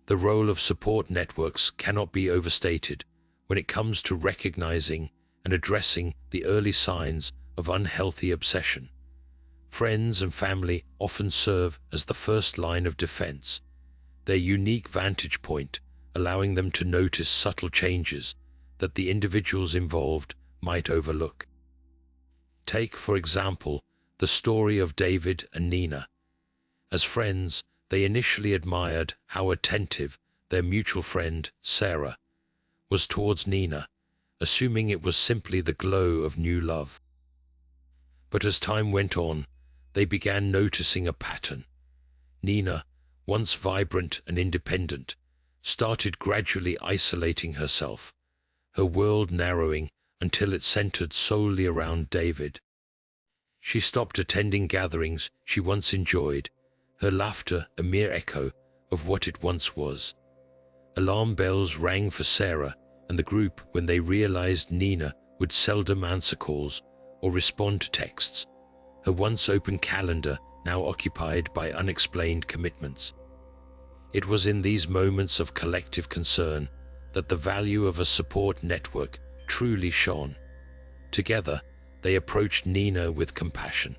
Speaker 1: The role of support networks cannot be overstated when it comes to recognizing and addressing the early signs of unhealthy obsession. Friends and family often serve as the first line of defense, their unique vantage point allowing them to notice subtle changes that the individuals involved might overlook. Take, for example, the story of David and Nina. As friends, they initially admired how attentive their mutual friend, Sarah, was towards Nina, assuming it was simply the glow of new love. But as time went on, they began noticing a pattern. Nina, once vibrant and independent, started gradually isolating herself, her world narrowing until it centered solely around David. She stopped attending gatherings she once enjoyed, her laughter a mere echo of what it once was. Alarm bells rang for Sarah and the group when they realized Nina would seldom answer calls or respond to texts, her once open calendar now occupied by unexplained commitments. It was in these moments of collective concern that the value of a support network truly shone. Together, they approached Nina with compassion,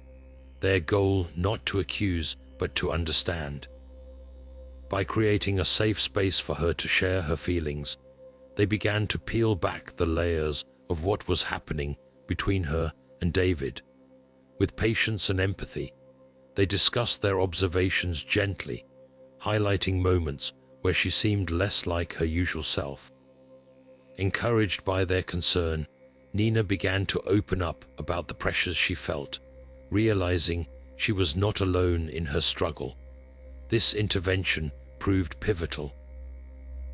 Speaker 1: their goal not to accuse but to understand. By creating a safe space for her to share her feelings, they began to peel back the layers of what was happening between her and David. With patience and empathy, they discussed their observations gently, highlighting moments where she seemed less like her usual self. Encouraged by their concern, Nina began to open up about the pressures she felt, realizing she was not alone in her struggle. This intervention proved pivotal.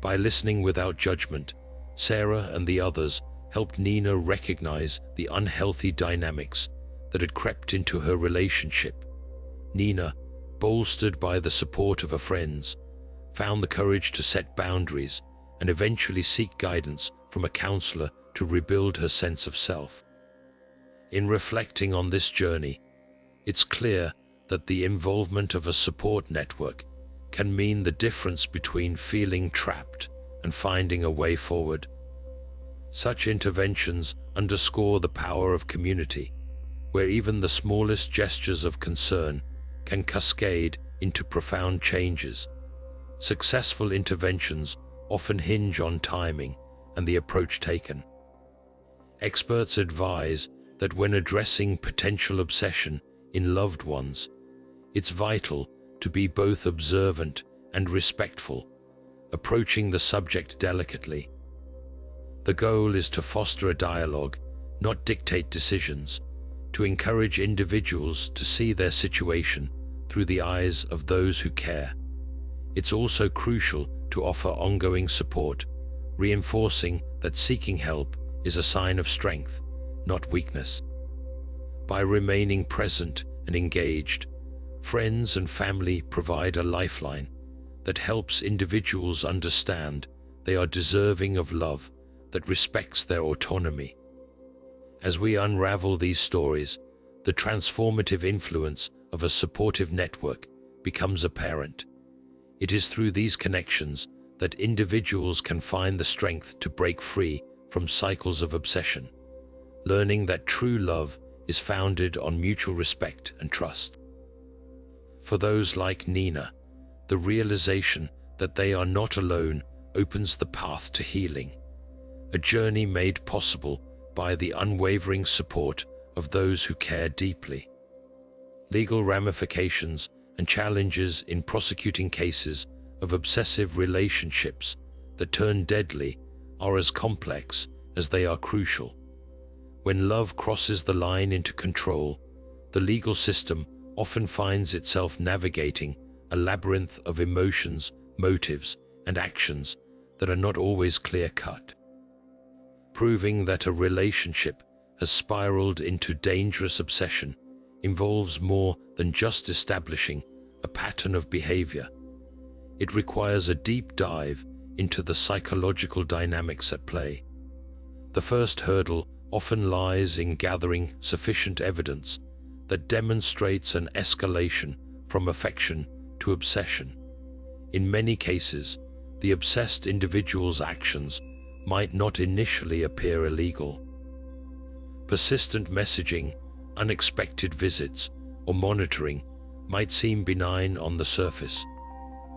Speaker 1: By listening without judgment, Sarah and the others helped Nina recognize the unhealthy dynamics that had crept into her relationship. Nina, bolstered by the support of her friends, found the courage to set boundaries and eventually seek guidance from a counselor to rebuild her sense of self. In reflecting on this journey, it's clear that the involvement of a support network can mean the difference between feeling trapped and finding a way forward. Such interventions underscore the power of community, where even the smallest gestures of concern can cascade into profound changes. Successful interventions often hinge on timing and the approach taken. Experts advise that when addressing potential obsession in loved ones, it's vital to be both observant and respectful, approaching the subject delicately. The goal is to foster a dialogue, not dictate decisions, to encourage individuals to see their situation through the eyes of those who care. It's also crucial to offer ongoing support, reinforcing that seeking help is a sign of strength, not weakness. By remaining present and engaged, friends and family provide a lifeline that helps individuals understand they are deserving of love that respects their autonomy. As we unravel these stories, the transformative influence of a supportive network becomes apparent. It is through these connections that individuals can find the strength to break free from cycles of obsession, learning that true love is founded on mutual respect and trust. For those like Nina, the realization that they are not alone opens the path to healing, a journey made possible by the unwavering support of those who care deeply. Legal ramifications and challenges in prosecuting cases of obsessive relationships that turn deadly are as complex as they are crucial. When love crosses the line into control, the legal system often finds itself navigating a labyrinth of emotions, motives, and actions that are not always clear-cut. Proving that a relationship has spiraled into dangerous obsession involves more than just establishing a pattern of behavior. It requires a deep dive into the psychological dynamics at play. The first hurdle often lies in gathering sufficient evidence that demonstrates an escalation from affection to obsession. In many cases, the obsessed individual's actions might not initially appear illegal. Persistent messaging, unexpected visits, or monitoring might seem benign on the surface,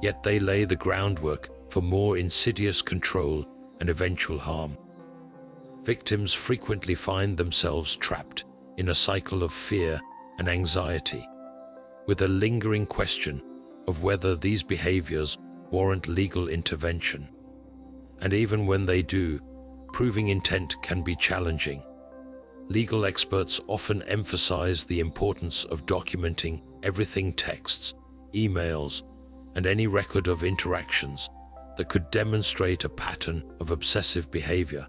Speaker 1: yet they lay the groundwork for more insidious control and eventual harm. Victims frequently find themselves trapped in a cycle of fear and anxiety, with a lingering question of whether these behaviors warrant legal intervention. And even when they do, proving intent can be challenging. Legal experts often emphasize the importance of documenting everything: texts, emails, and any record of interactions that could demonstrate a pattern of obsessive behavior.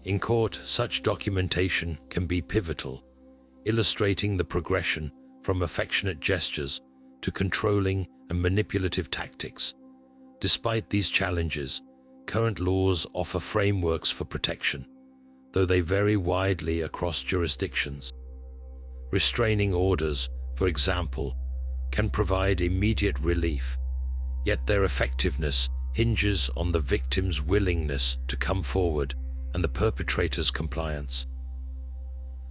Speaker 1: In court, such documentation can be pivotal, illustrating the progression from affectionate gestures to controlling and manipulative tactics. Despite these challenges, current laws offer frameworks for protection, though they vary widely across jurisdictions. Restraining orders, for example, can provide immediate relief, yet their effectiveness hinges on the victim's willingness to come forward and the perpetrator's compliance.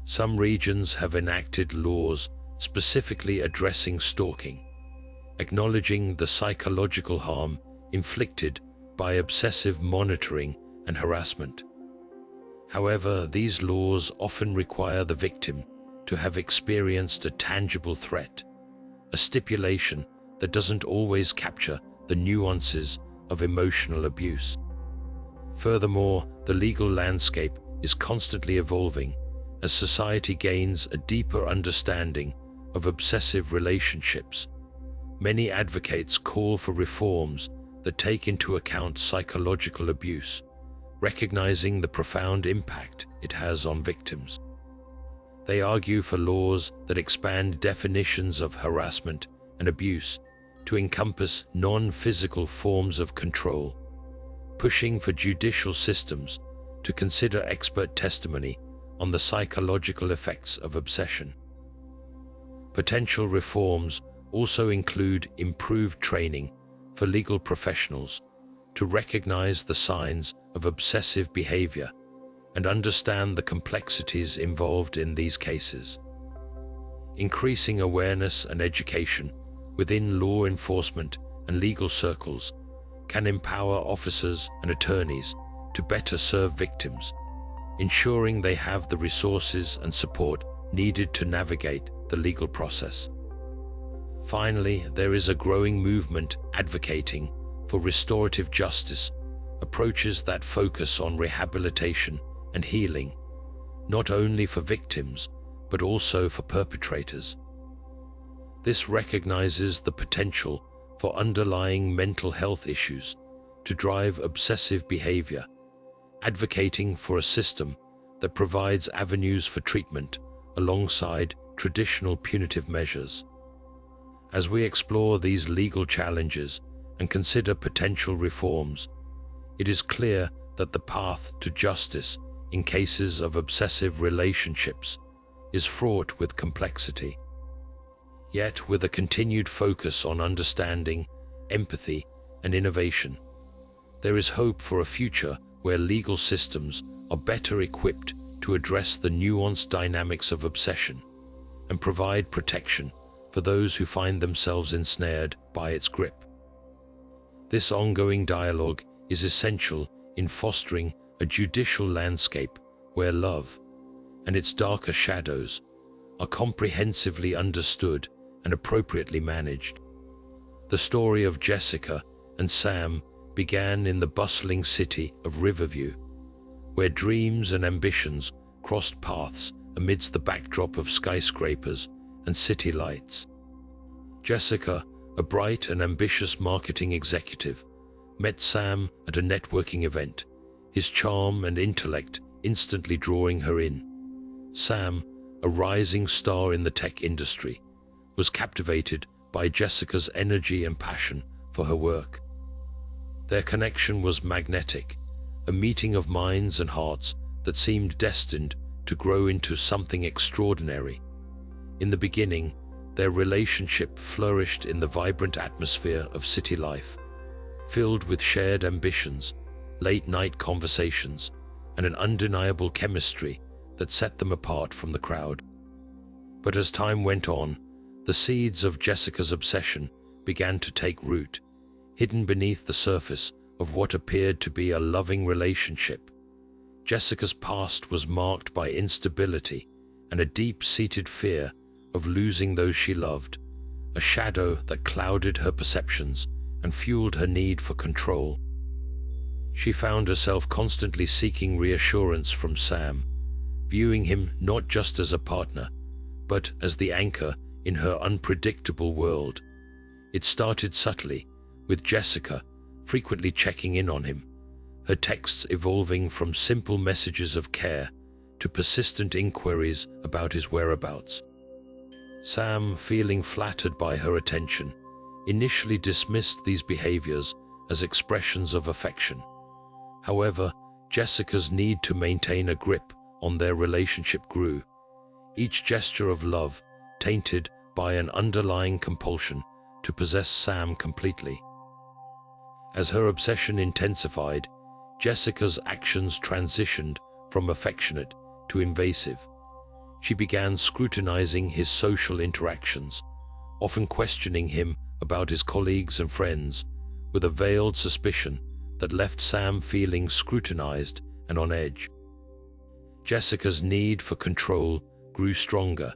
Speaker 1: Some regions have enacted laws specifically addressing stalking, acknowledging the psychological harm inflicted by obsessive monitoring and harassment. However, these laws often require the victim to have experienced a tangible threat, a stipulation that doesn't always capture the nuances of emotional abuse. Furthermore, the legal landscape is constantly evolving as society gains a deeper understanding of obsessive relationships. Many advocates call for reforms that take into account psychological abuse, recognizing the profound impact it has on victims. They argue for laws that expand definitions of harassment and abuse to encompass non-physical forms of control, pushing for judicial systems to consider expert testimony on the psychological effects of obsession. Potential reforms also include improved training for legal professionals to recognize the signs of obsessive behavior and understand the complexities involved in these cases. Increasing awareness and education within law enforcement and legal circles can empower officers and attorneys to better serve victims, ensuring they have the resources and support needed to navigate the legal process. Finally, there is a growing movement advocating for restorative justice, approaches that focus on rehabilitation and healing, not only for victims, but also for perpetrators. This recognizes the potential for underlying mental health issues to drive obsessive behavior, advocating for a system that provides avenues for treatment alongside traditional punitive measures. As we explore these legal challenges and consider potential reforms, it is clear that the path to justice in cases of obsessive relationships is fraught with complexity. Yet, with a continued focus on understanding, empathy, and innovation, there is hope for a future where legal systems are better equipped to address the nuanced dynamics of obsession and provide protection for those who find themselves ensnared by its grip. This ongoing dialogue is essential in fostering a judicial landscape where love and its darker shadows are comprehensively understood and appropriately managed. The story of Jessica and Sam began in the bustling city of Riverview, where dreams and ambitions crossed paths amidst the backdrop of skyscrapers and city lights. Jessica, a bright and ambitious marketing executive, met Sam at a networking event, his charm and intellect instantly drawing her in. Sam, a rising star in the tech industry, was captivated by Jessica's energy and passion for her work. Their connection was magnetic, a meeting of minds and hearts that seemed destined to grow into something extraordinary. In the beginning, their relationship flourished in the vibrant atmosphere of city life, filled with shared ambitions, late-night conversations, and an undeniable chemistry that set them apart from the crowd. But as time went on, the seeds of Jessica's obsession began to take root, hidden beneath the surface of what appeared to be a loving relationship. Jessica's past was marked by instability and a deep-seated fear of losing those she loved, a shadow that clouded her perceptions and fueled her need for control. She found herself constantly seeking reassurance from Sam, viewing him not just as a partner, but as the anchor in her unpredictable world. It started subtly, with Jessica frequently checking in on him, her texts evolving from simple messages of care to persistent inquiries about his whereabouts. Sam, feeling flattered by her attention, initially dismissed these behaviors as expressions of affection. However, Jessica's need to maintain a grip on their relationship grew, each gesture of love tainted by an underlying compulsion to possess Sam completely. As her obsession intensified, Jessica's actions transitioned from affectionate to invasive. She began scrutinizing his social interactions, often questioning him about his colleagues and friends, with a veiled suspicion that left Sam feeling scrutinized and on edge. Jessica's need for control grew stronger,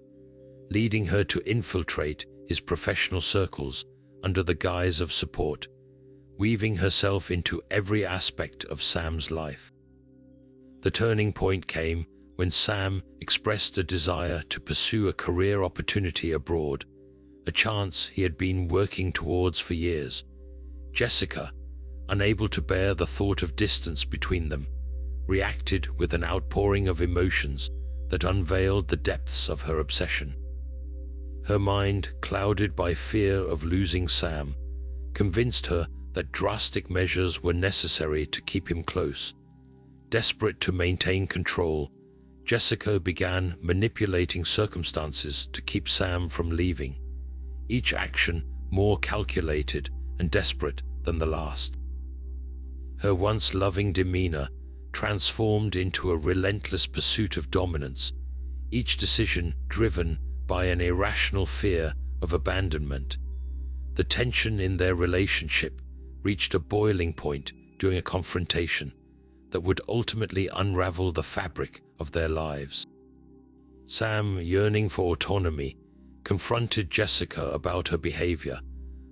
Speaker 1: leading her to infiltrate his professional circles under the guise of support, weaving herself into every aspect of Sam's life. The turning point came when Sam expressed a desire to pursue a career opportunity abroad, a chance he had been working towards for years. Jessica, unable to bear the thought of distance between them, reacted with an outpouring of emotions that unveiled the depths of her obsession. Her mind, clouded by fear of losing Sam, convinced her that drastic measures were necessary to keep him close. Desperate to maintain control, Jessica began manipulating circumstances to keep Sam from leaving, each action more calculated and desperate than the last. Her once loving demeanor transformed into a relentless pursuit of dominance, each decision driven by an irrational fear of abandonment. The tension in their relationship reached a boiling point during a confrontation that would ultimately unravel the fabric of their lives. Sam, yearning for autonomy, confronted Jessica about her behavior,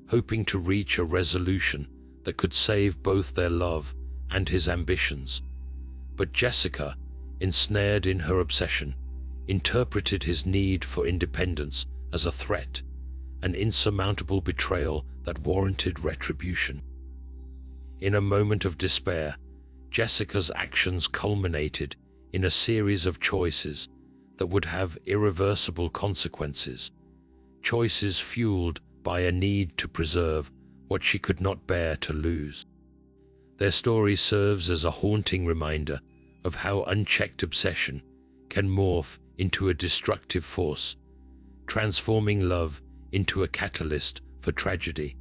Speaker 1: hoping to reach a resolution that could save both their love and his ambitions. But Jessica, ensnared in her obsession, interpreted his need for independence as a threat, an insurmountable betrayal that warranted retribution. In a moment of despair, Jessica's actions culminated in a series of choices that would have irreversible consequences, choices fueled by a need to preserve what she could not bear to lose. Their story serves as a haunting reminder of how unchecked obsession can morph into a destructive force, transforming love into a catalyst for tragedy.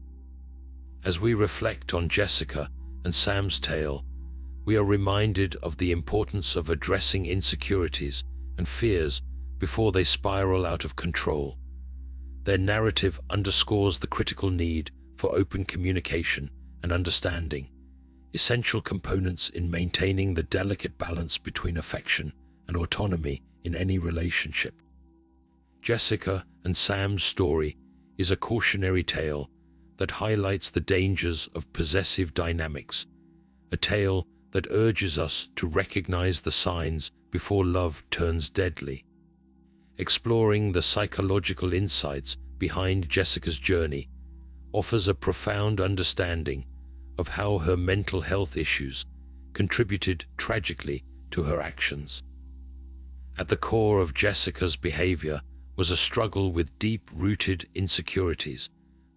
Speaker 1: As we reflect on Jessica and Sam's tale, we are reminded of the importance of addressing insecurities and fears before they spiral out of control. Their narrative underscores the critical need for open communication and understanding, essential components in maintaining the delicate balance between affection and autonomy in any relationship. Jessica and Sam's story is a cautionary tale that highlights the dangers of possessive dynamics, a tale that urges us to recognize the signs before love turns deadly. Exploring the psychological insights behind Jessica's journey offers a profound understanding of how her mental health issues contributed tragically to her actions. At the core of Jessica's behavior was a struggle with deep-rooted insecurities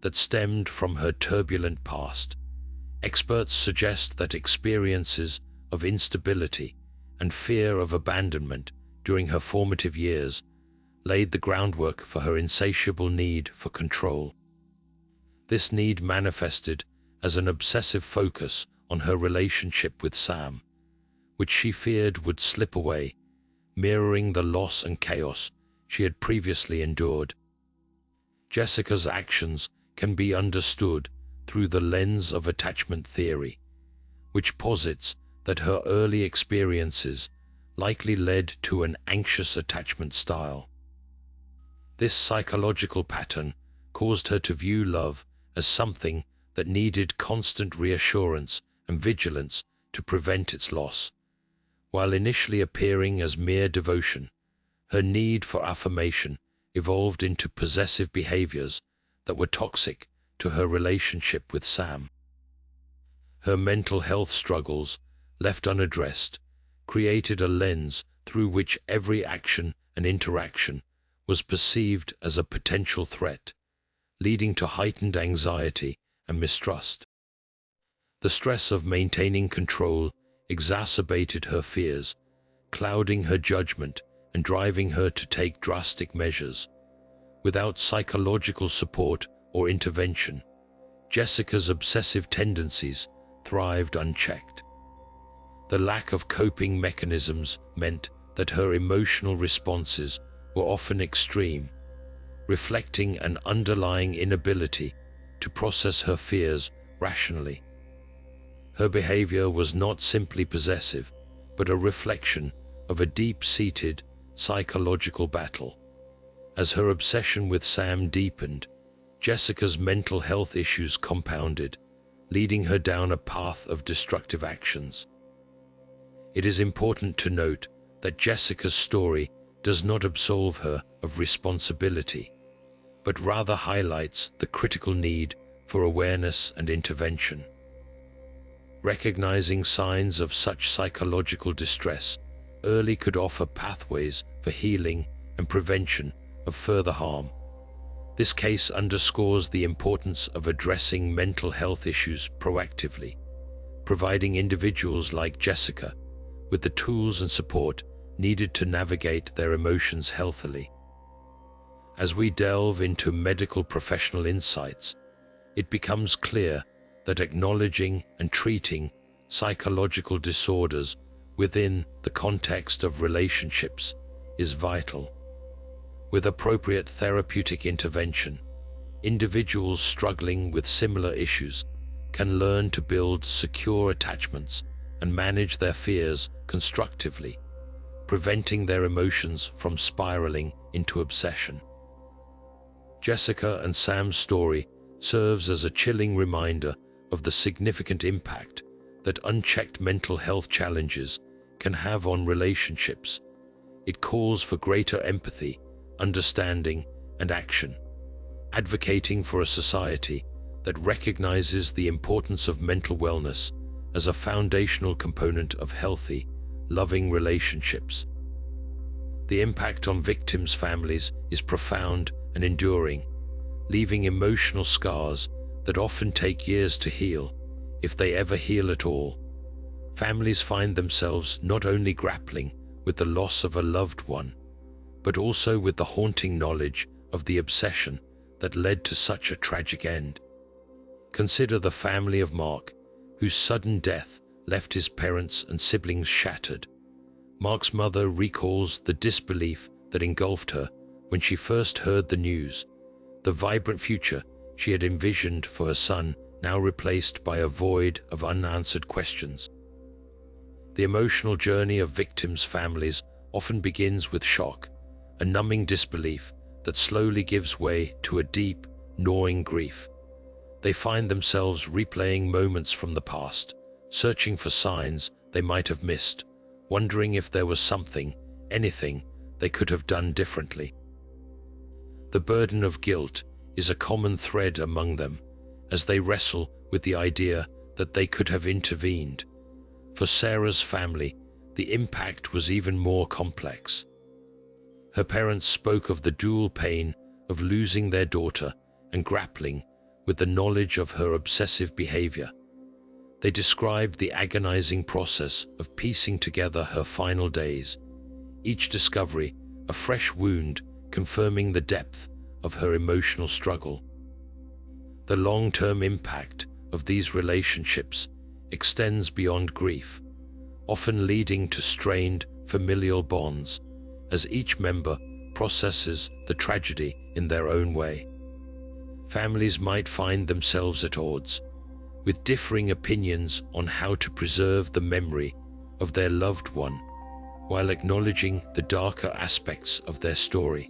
Speaker 1: that stemmed from her turbulent past. Experts suggest that experiences of instability and fear of abandonment during her formative years laid the groundwork for her insatiable need for control. This need manifested as an obsessive focus on her relationship with Sam, which she feared would slip away, mirroring the loss and chaos she had previously endured. Jessica's actions can be understood through the lens of attachment theory, which posits that her early experiences likely led to an anxious attachment style. This psychological pattern caused her to view love as something that needed constant reassurance and vigilance to prevent its loss. While initially appearing as mere devotion, her need for affirmation evolved into possessive behaviors that were toxic to her relationship with Sam. Her mental health struggles, left unaddressed, created a lens through which every action and interaction was perceived as a potential threat, leading to heightened anxiety and mistrust. The stress of maintaining control exacerbated her fears, clouding her judgment and driving her to take drastic measures. Without psychological support or intervention, Jessica's obsessive tendencies thrived unchecked. The lack of coping mechanisms meant that her emotional responses were often extreme, reflecting an underlying inability to process her fears rationally. Her behavior was not simply possessive, but a reflection of a deep-seated psychological battle. As her obsession with Sam deepened, Jessica's mental health issues compounded, leading her down a path of destructive actions. It is important to note that Jessica's story does not absolve her of responsibility, but rather highlights the critical need for awareness and intervention. Recognizing signs of such psychological distress early could offer pathways for healing and prevention of further harm. This case underscores the importance of addressing mental health issues proactively, providing individuals like Jessica with the tools and support needed to navigate their emotions healthily. As we delve into medical professional insights, it becomes clear that acknowledging and treating psychological disorders within the context of relationships is vital. With appropriate therapeutic intervention, individuals struggling with similar issues can learn to build secure attachments and manage their fears constructively, preventing their emotions from spiraling into obsession. Jessica and Sam's story serves as a chilling reminder of the significant impact that unchecked mental health challenges can have on relationships. It calls for greater empathy, understanding, and action, advocating for a society that recognizes the importance of mental wellness as a foundational component of healthy, loving relationships. The impact on victims' families is profound and enduring, leaving emotional scars that often take years to heal, if they ever heal at all. Families find themselves not only grappling with the loss of a loved one, but also with the haunting knowledge of the obsession that led to such a tragic end. Consider the family of Mark, whose sudden death left his parents and siblings shattered. Mark's mother recalls the disbelief that engulfed her when she first heard the news, the vibrant future she had envisioned for her son now replaced by a void of unanswered questions. The emotional journey of victims' families often begins with shock, a numbing disbelief that slowly gives way to a deep, gnawing grief. They find themselves replaying moments from the past, searching for signs they might have missed, wondering if there was something, anything, they could have done differently. The burden of guilt is a common thread among them, as they wrestle with the idea that they could have intervened. For Sarah's family, the impact was even more complex. Her parents spoke of the dual pain of losing their daughter and grappling with the knowledge of her obsessive behavior. They described the agonizing process of piecing together her final days, each discovery a fresh wound confirming the depth of her emotional struggle. The long-term impact of these relationships extends beyond grief, often leading to strained familial bonds as each member processes the tragedy in their own way. Families might find themselves at odds, with differing opinions on how to preserve the memory of their loved one while acknowledging the darker aspects of their story.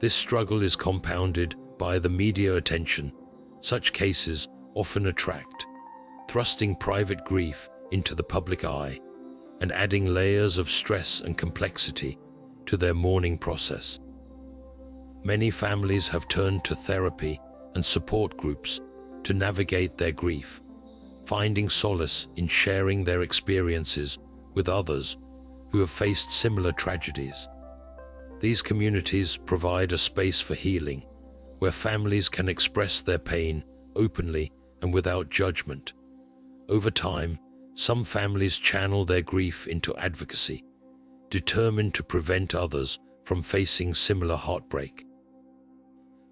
Speaker 1: This struggle is compounded by the media attention such cases often attract, thrusting private grief into the public eye and adding layers of stress and complexity to their mourning process. Many families have turned to therapy and support groups to navigate their grief, finding solace in sharing their experiences with others who have faced similar tragedies. These communities provide a space for healing, where families can express their pain openly and without judgment. Over time, some families channel their grief into advocacy, determined to prevent others from facing similar heartbreak.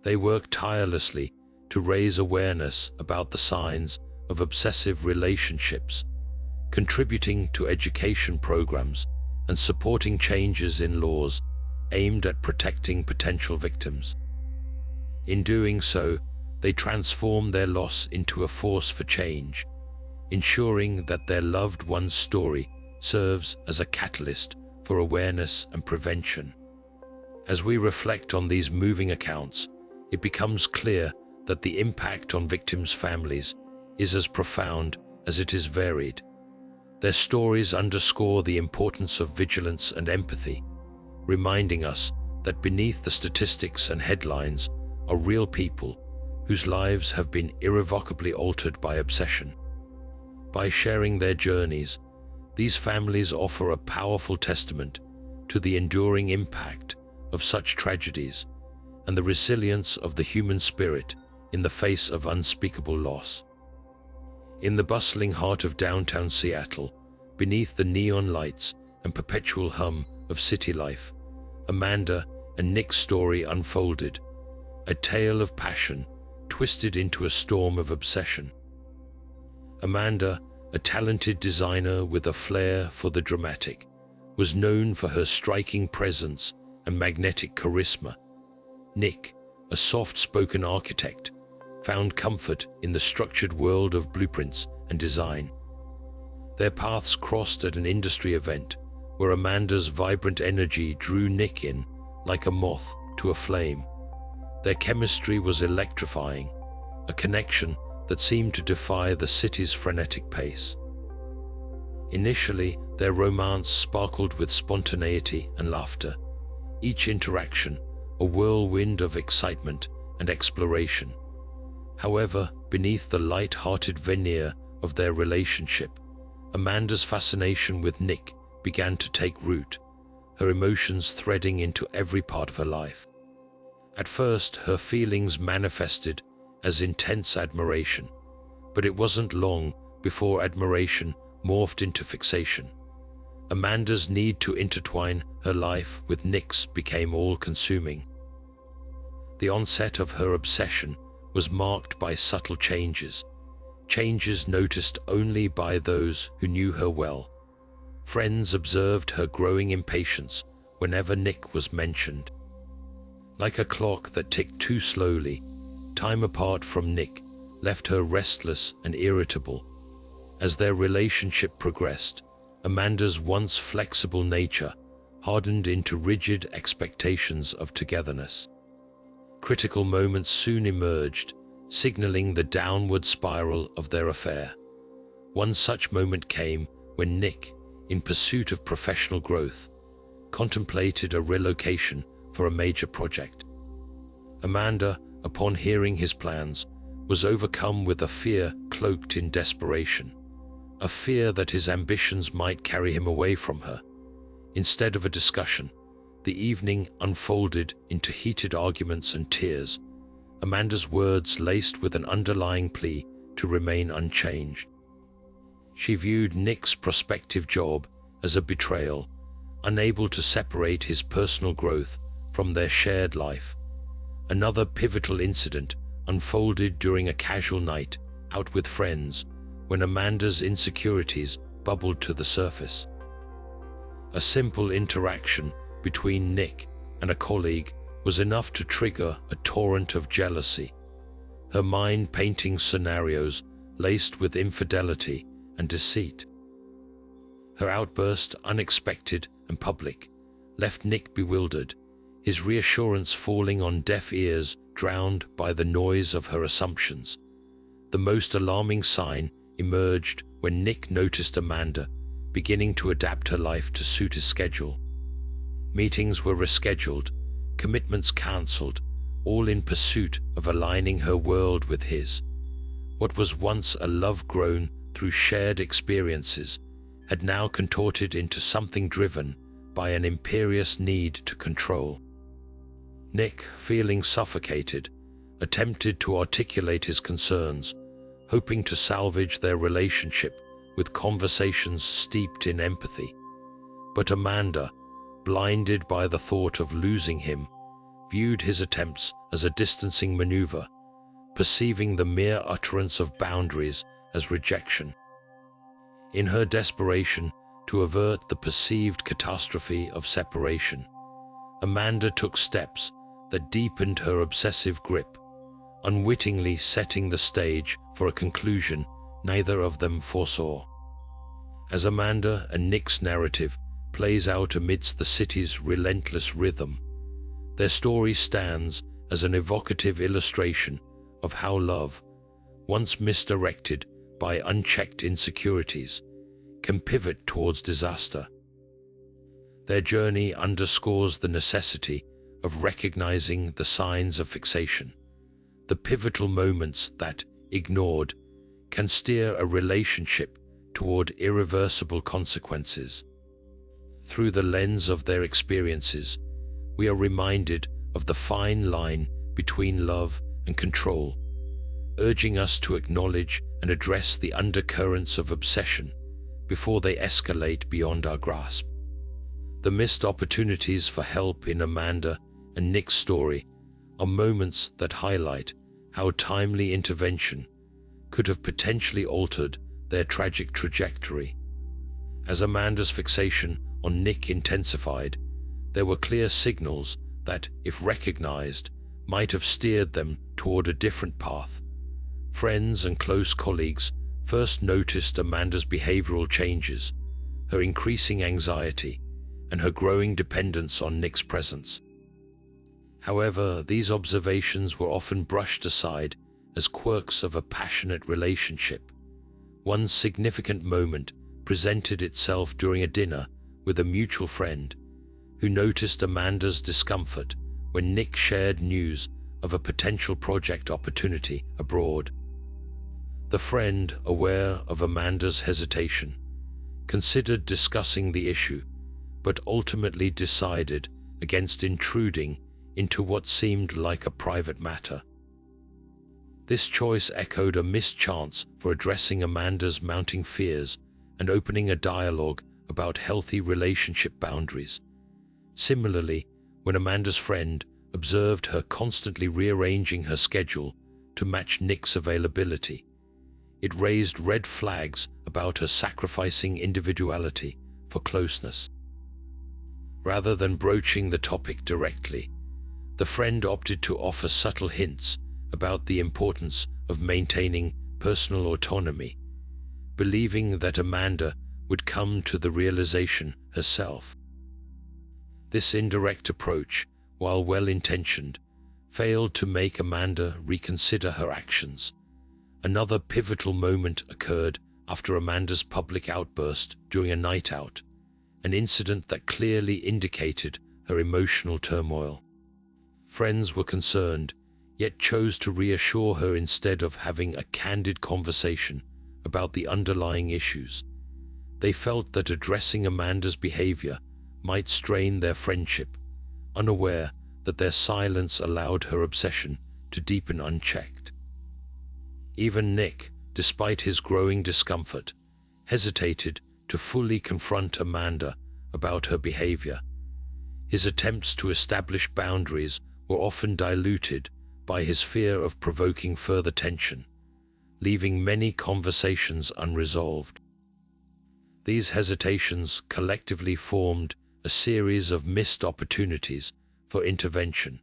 Speaker 1: They work tirelessly to raise awareness about the signs of obsessive relationships, contributing to education programs and supporting changes in laws aimed at protecting potential victims. In doing so, they transform their loss into a force for change, ensuring that their loved one's story serves as a catalyst for awareness and prevention. As we reflect on these moving accounts, it becomes clear that the impact on victims' families is as profound as it is varied. Their stories underscore the importance of vigilance and empathy, reminding us that beneath the statistics and headlines are real people whose lives have been irrevocably altered by obsession. By sharing their journeys, these families offer a powerful testament to the enduring impact of such tragedies and the resilience of the human spirit in the face of unspeakable loss. In the bustling heart of downtown Seattle, beneath the neon lights and perpetual hum of city life, Amanda and Nick's story unfolded, a tale of passion twisted into a storm of obsession. Amanda, a talented designer with a flair for the dramatic, was known for her striking presence and magnetic charisma. Nick, a soft-spoken architect, found comfort in the structured world of blueprints and design. Their paths crossed at an industry event where Amanda's vibrant energy drew Nick in like a moth to a flame. Their chemistry was electrifying, a connection that seemed to defy the city's frenetic pace. Initially, their romance sparkled with spontaneity and laughter, each interaction a whirlwind of excitement and exploration. However, beneath the light-hearted veneer of their relationship, Amanda's fascination with Nick began to take root, her emotions threading into every part of her life. At first, her feelings manifested as intense admiration, but it wasn't long before admiration morphed into fixation. Amanda's need to intertwine her life with Nick's became all-consuming. The onset of her obsession was marked by subtle changes noticed only by those who knew her well. Friends observed her growing impatience whenever Nick was mentioned. Like a clock that ticked too slowly, time apart from Nick left her restless and irritable. As their relationship progressed, Amanda's once flexible nature hardened into rigid expectations of togetherness. Critical moments soon emerged, signaling the downward spiral of their affair. One such moment came when Nick, in pursuit of professional growth, contemplated a relocation for a major project. Amanda, upon hearing his plans, was overcome with a fear cloaked in desperation, a fear that his ambitions might carry him away from her. Instead of a discussion, the evening unfolded into heated arguments and tears, Amanda's words laced with an underlying plea to remain unchanged. She viewed Nick's prospective job as a betrayal, unable to separate his personal growth from their shared life. Another pivotal incident unfolded during a casual night out with friends when Amanda's insecurities bubbled to the surface. A simple interaction between Nick and a colleague was enough to trigger a torrent of jealousy, her mind painting scenarios laced with infidelity and deceit. Her outburst, unexpected and public, left Nick bewildered, his reassurance falling on deaf ears drowned by the noise of her assumptions. The most alarming sign emerged when Nick noticed Amanda beginning to adapt her life to suit his schedule. Meetings were rescheduled, commitments cancelled, all in pursuit of aligning her world with his. What was once a love grown through shared experiences had now contorted into something driven by an imperious need to control. Nick, feeling suffocated, attempted to articulate his concerns, hoping to salvage their relationship with conversations steeped in empathy. But Amanda, blinded by the thought of losing him, viewed his attempts as a distancing maneuver, perceiving the mere utterance of boundaries as rejection. In her desperation to avert the perceived catastrophe of separation, Amanda took steps that deepened her obsessive grip, unwittingly setting the stage for a conclusion neither of them foresaw. As Amanda and Nick's narrative plays out amidst the city's relentless rhythm, their story stands as an evocative illustration of how love, once misdirected by unchecked insecurities, can pivot towards disaster. Their journey underscores the necessity of recognizing the signs of fixation, the pivotal moments that, ignored, can steer a relationship toward irreversible consequences. Through the lens of their experiences, we are reminded of the fine line between love and control, urging us to acknowledge and address the undercurrents of obsession before they escalate beyond our grasp. The missed opportunities for help in Amanda and Nick's story are moments that highlight how timely intervention could have potentially altered their tragic trajectory. As Amanda's fixation on Nick intensified, there were clear signals that, if recognized, might have steered them toward a different path. Friends and close colleagues first noticed Amanda's behavioral changes, her increasing anxiety, and her growing dependence on Nick's presence. However, these observations were often brushed aside as quirks of a passionate relationship. One significant moment presented itself during a dinner with a mutual friend who noticed Amanda's discomfort when Nick shared news of a potential project opportunity abroad. The friend, aware of Amanda's hesitation, considered discussing the issue, but ultimately decided against intruding into what seemed like a private matter. This choice echoed a missed chance for addressing Amanda's mounting fears and opening a dialogue about healthy relationship boundaries. Similarly, when Amanda's friend observed her constantly rearranging her schedule to match Nick's availability, it raised red flags about her sacrificing individuality for closeness. Rather than broaching the topic directly, the friend opted to offer subtle hints about the importance of maintaining personal autonomy, believing that Amanda would come to the realization herself. This indirect approach, while well-intentioned, failed to make Amanda reconsider her actions. Another pivotal moment occurred after Amanda's public outburst during a night out, an incident that clearly indicated her emotional turmoil. Friends were concerned, yet chose to reassure her instead of having a candid conversation about the underlying issues. They felt that addressing Amanda's behavior might strain their friendship, unaware that their silence allowed her obsession to deepen unchecked. Even Nick, despite his growing discomfort, hesitated to fully confront Amanda about her behavior. His attempts to establish boundaries were often diluted by his fear of provoking further tension, leaving many conversations unresolved. These hesitations collectively formed a series of missed opportunities for intervention,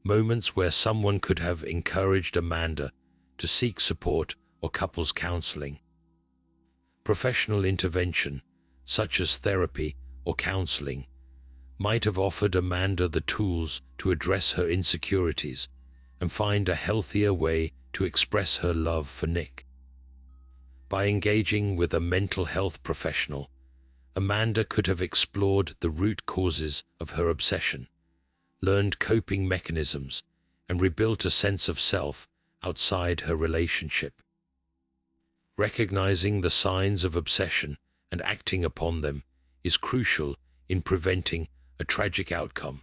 Speaker 1: moments where someone could have encouraged Amanda to seek support or couples counseling. Professional intervention, such as therapy or counseling, might have offered Amanda the tools to address her insecurities and find a healthier way to express her love for Nick. By engaging with a mental health professional, Amanda could have explored the root causes of her obsession, learned coping mechanisms, and rebuilt a sense of self outside her relationship. Recognizing the signs of obsession and acting upon them is crucial in preventing a tragic outcome.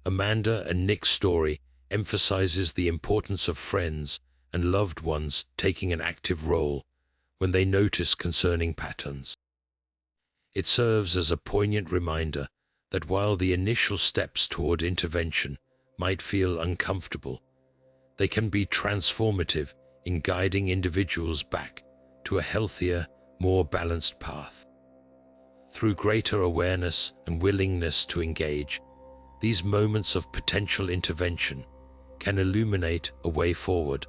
Speaker 1: Amanda and Nick's story emphasizes the importance of friends and loved ones taking an active role when they notice concerning patterns. It serves as a poignant reminder that while the initial steps toward intervention might feel uncomfortable, they can be transformative in guiding individuals back to a healthier, more balanced path. Through greater awareness and willingness to engage, these moments of potential intervention can illuminate a way forward,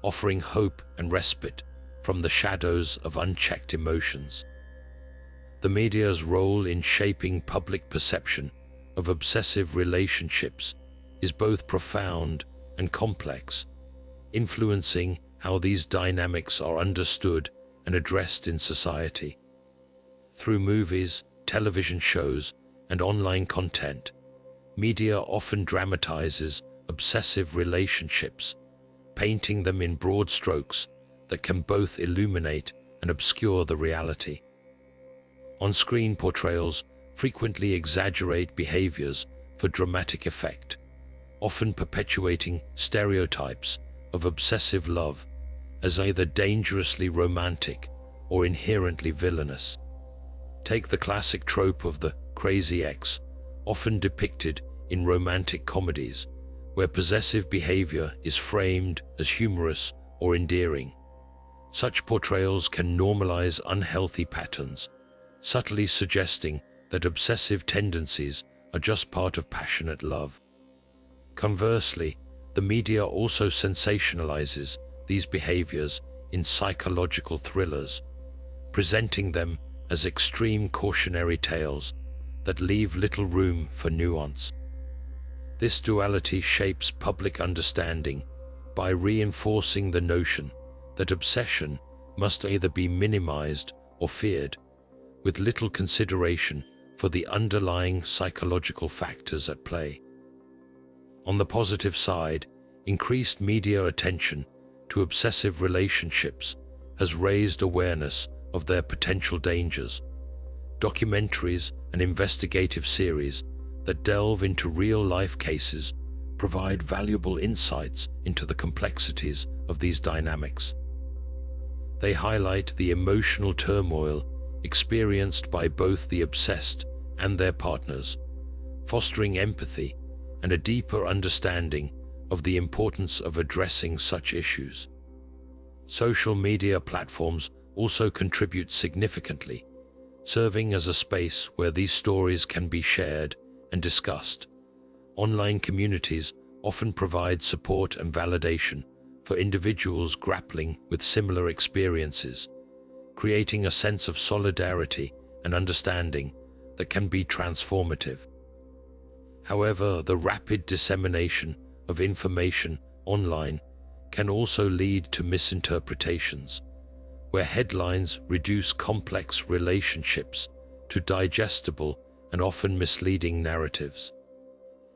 Speaker 1: offering hope and respite from the shadows of unchecked emotions. The media's role in shaping public perception of obsessive relationships is both profound and complex, influencing how these dynamics are understood and addressed in society. Through movies, television shows, and online content, media often dramatizes obsessive relationships, painting them in broad strokes that can both illuminate and obscure the reality. On-screen portrayals frequently exaggerate behaviors for dramatic effect, often perpetuating stereotypes of obsessive love as either dangerously romantic or inherently villainous. Take the classic trope of the crazy ex, often depicted in romantic comedies, where possessive behavior is framed as humorous or endearing. Such portrayals can normalize unhealthy patterns, subtly suggesting that obsessive tendencies are just part of passionate love. Conversely, the media also sensationalizes these behaviors in psychological thrillers, presenting them as extreme cautionary tales that leave little room for nuance. This duality shapes public understanding by reinforcing the notion that obsession must either be minimized or feared, with little consideration for the underlying psychological factors at play. On the positive side, increased media attention to obsessive relationships has raised awareness of their potential dangers. Documentaries and investigative series that delve into real-life cases provide valuable insights into the complexities of these dynamics. They highlight the emotional turmoil experienced by both the obsessed and their partners, fostering empathy and a deeper understanding of the importance of addressing such issues. Social media platforms also contribute significantly, serving as a space where these stories can be shared and discussed. Online communities often provide support and validation for individuals grappling with similar experiences, creating a sense of solidarity and understanding that can be transformative. However, the rapid dissemination of information online can also lead to misinterpretations, where headlines reduce complex relationships to digestible and often misleading narratives.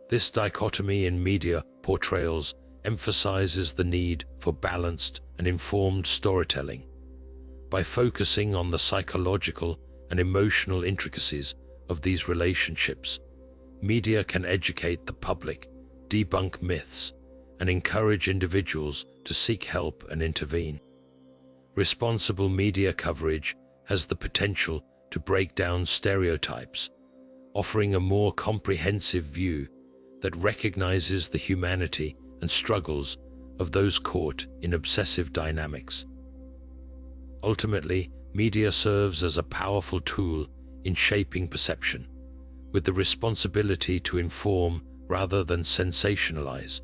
Speaker 1: This dichotomy in media portrayals emphasizes the need for balanced and informed storytelling. By focusing on the psychological and emotional intricacies of these relationships, media can educate the public, debunk myths, and encourage individuals to seek help and intervene. Responsible media coverage has the potential to break down stereotypes, offering a more comprehensive view that recognizes the humanity and struggles of those caught in obsessive dynamics. Ultimately, media serves as a powerful tool in shaping perception, with the responsibility to inform rather than sensationalize.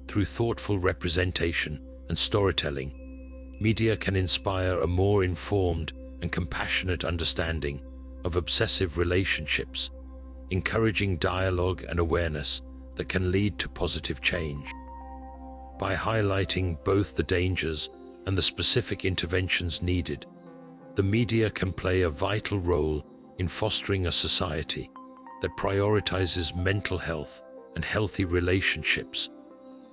Speaker 1: Through thoughtful representation and storytelling, media can inspire a more informed and compassionate understanding of obsessive relationships, encouraging dialogue and awareness that can lead to positive change. By highlighting both the dangers and the specific interventions needed, the media can play a vital role in fostering a society that prioritizes mental health and healthy relationships,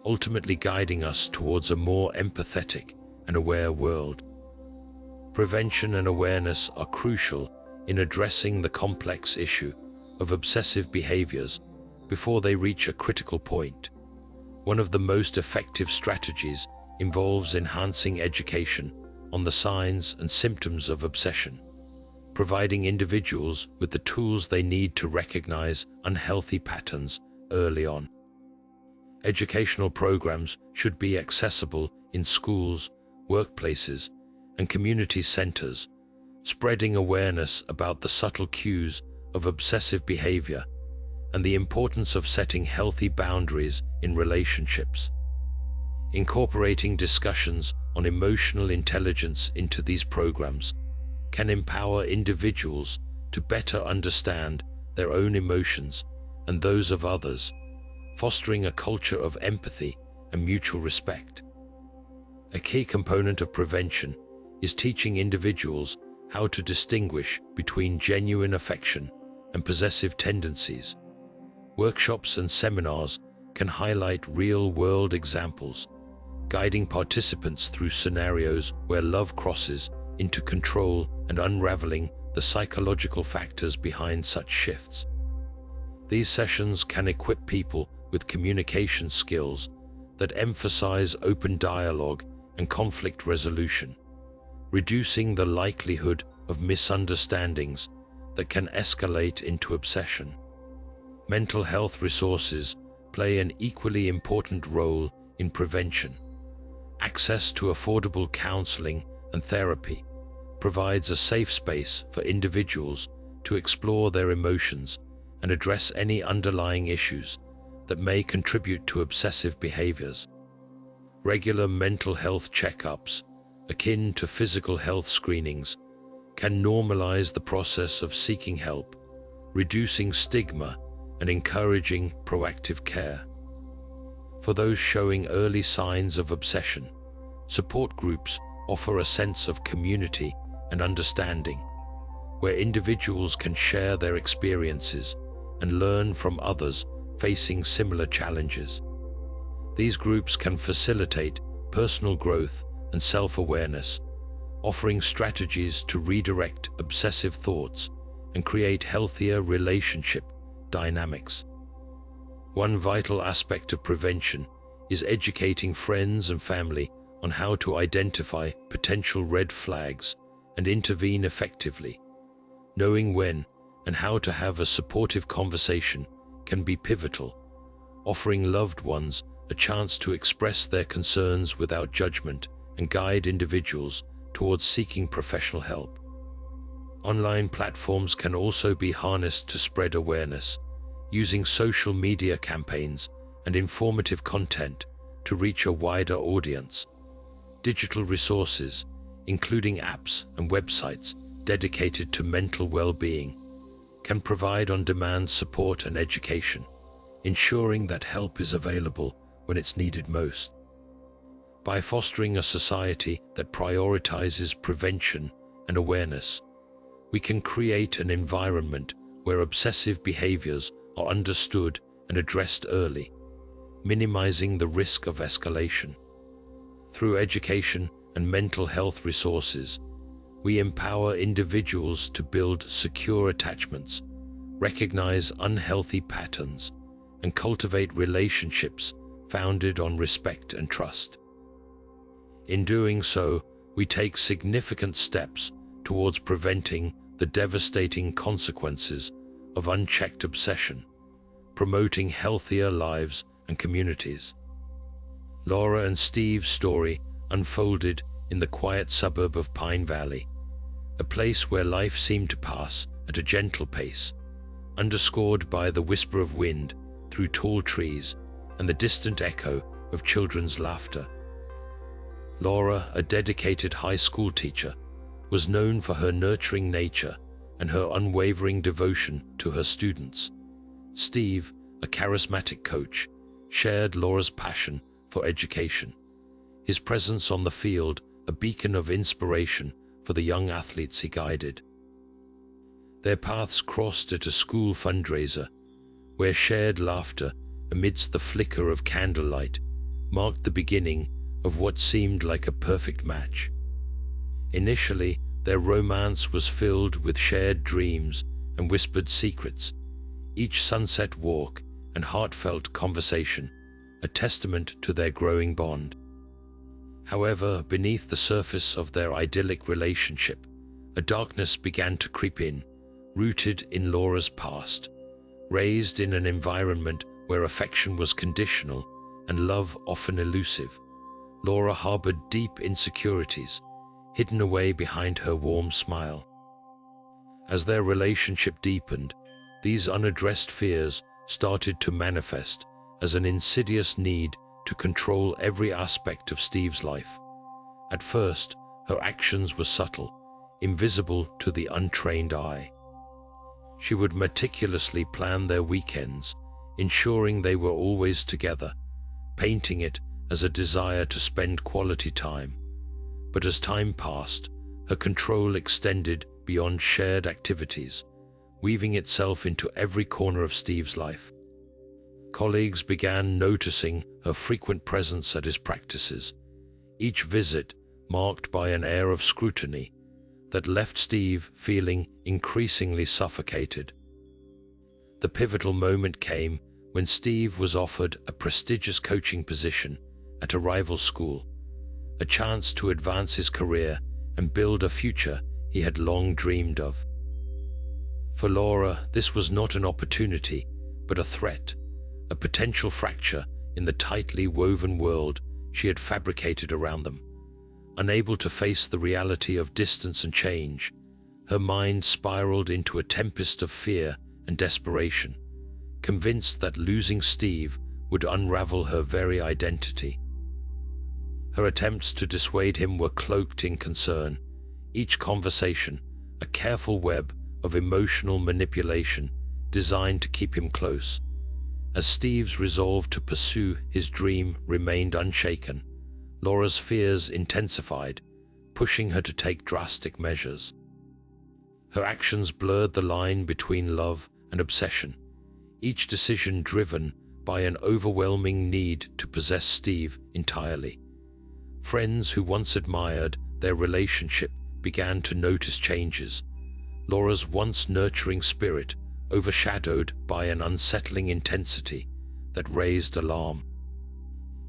Speaker 1: ultimately guiding us towards a more empathetic and aware world. Prevention and awareness are crucial in addressing the complex issue of obsessive behaviors before they reach a critical point. One of the most effective strategies involves enhancing education on the signs and symptoms of obsession, providing individuals with the tools they need to recognize unhealthy patterns early on. Educational programs should be accessible in schools, workplaces, and community centers, spreading awareness about the subtle cues of obsessive behavior and the importance of setting healthy boundaries in relationships. Incorporating discussions on emotional intelligence into these programs can empower individuals to better understand their own emotions and those of others, fostering a culture of empathy and mutual respect. A key component of prevention is teaching individuals how to distinguish between genuine affection and possessive tendencies. Workshops and seminars can highlight real-world examples, guiding participants through scenarios where love crosses into control and unraveling the psychological factors behind such shifts. These sessions can equip people with communication skills that emphasize open dialogue and conflict resolution, reducing the likelihood of misunderstandings that can escalate into obsession. Mental health resources play an equally important role in prevention. Access to affordable counseling and therapy provides a safe space for individuals to explore their emotions and address any underlying issues that may contribute to obsessive behaviors. Regular mental health checkups, akin to physical health screenings, can normalize the process of seeking help, reducing stigma and encouraging proactive care. For those showing early signs of obsession, support groups offer a sense of community and understanding, where individuals can share their experiences and learn from others facing similar challenges. These groups can facilitate personal growth and self-awareness, offering strategies to redirect obsessive thoughts and create healthier relationship dynamics. One vital aspect of prevention is educating friends and family on how to identify potential red flags and intervene effectively. Knowing when and how to have a supportive conversation can be pivotal, offering loved ones a chance to express their concerns without judgment and guide individuals towards seeking professional help. Online platforms can also be harnessed to spread awareness, using social media campaigns and informative content to reach a wider audience. Digital resources, including apps and websites dedicated to mental well-being, can provide on-demand support and education, ensuring that help is available when it's needed most. By fostering a society that prioritizes prevention and awareness, we can create an environment where obsessive behaviors are understood and addressed early, minimizing the risk of escalation. Through education and mental health resources, we empower individuals to build secure attachments, recognize unhealthy patterns, and cultivate relationships founded on respect and trust. In doing so, we take significant steps towards preventing the devastating consequences of unchecked obsession, promoting healthier lives and communities. Laura and Steve's story unfolded in the quiet suburb of Pine Valley, a place where life seemed to pass at a gentle pace, underscored by the whisper of wind through tall trees and the distant echo of children's laughter. Laura, a dedicated high school teacher, was known for her nurturing nature and her unwavering devotion to her students. Steve, a charismatic coach, shared Laura's passion for education. His presence on the field a beacon of inspiration for the young athletes he guided. Their paths crossed at a school fundraiser, where shared laughter amidst the flicker of candlelight marked the beginning of what seemed like a perfect match. Initially, their romance was filled with shared dreams and whispered secrets, each sunset walk and heartfelt conversation a testament to their growing bond. However, beneath the surface of their idyllic relationship, a darkness began to creep in, rooted in Laura's past. Raised in an environment where affection was conditional and love often elusive, Laura harbored deep insecurities, hidden away behind her warm smile. As their relationship deepened, these unaddressed fears started to manifest as an insidious need to control every aspect of Steve's life. At first, her actions were subtle, invisible to the untrained eye. She would meticulously plan their weekends, ensuring they were always together, painting it as a desire to spend quality time. But as time passed, her control extended beyond shared activities, weaving itself into every corner of Steve's life. Colleagues began noticing her frequent presence at his practices, each visit marked by an air of scrutiny that left Steve feeling increasingly suffocated. The pivotal moment came when Steve was offered a prestigious coaching position at a rival school, a chance to advance his career and build a future he had long dreamed of. For Laura, this was not an opportunity, but a threat, a potential fracture in the tightly woven world she had fabricated around them. Unable to face the reality of distance and change, her mind spiraled into a tempest of fear and desperation, convinced that losing Steve would unravel her very identity. Her attempts to dissuade him were cloaked in concern, each conversation a careful web of emotional manipulation designed to keep him close. As Steve's resolve to pursue his dream remained unshaken, Laura's fears intensified, pushing her to take drastic measures. Her actions blurred the line between love and obsession, each decision driven by an overwhelming need to possess Steve entirely. Friends who once admired their relationship began to notice changes, Laura's once nurturing spirit overshadowed by an unsettling intensity that raised alarm.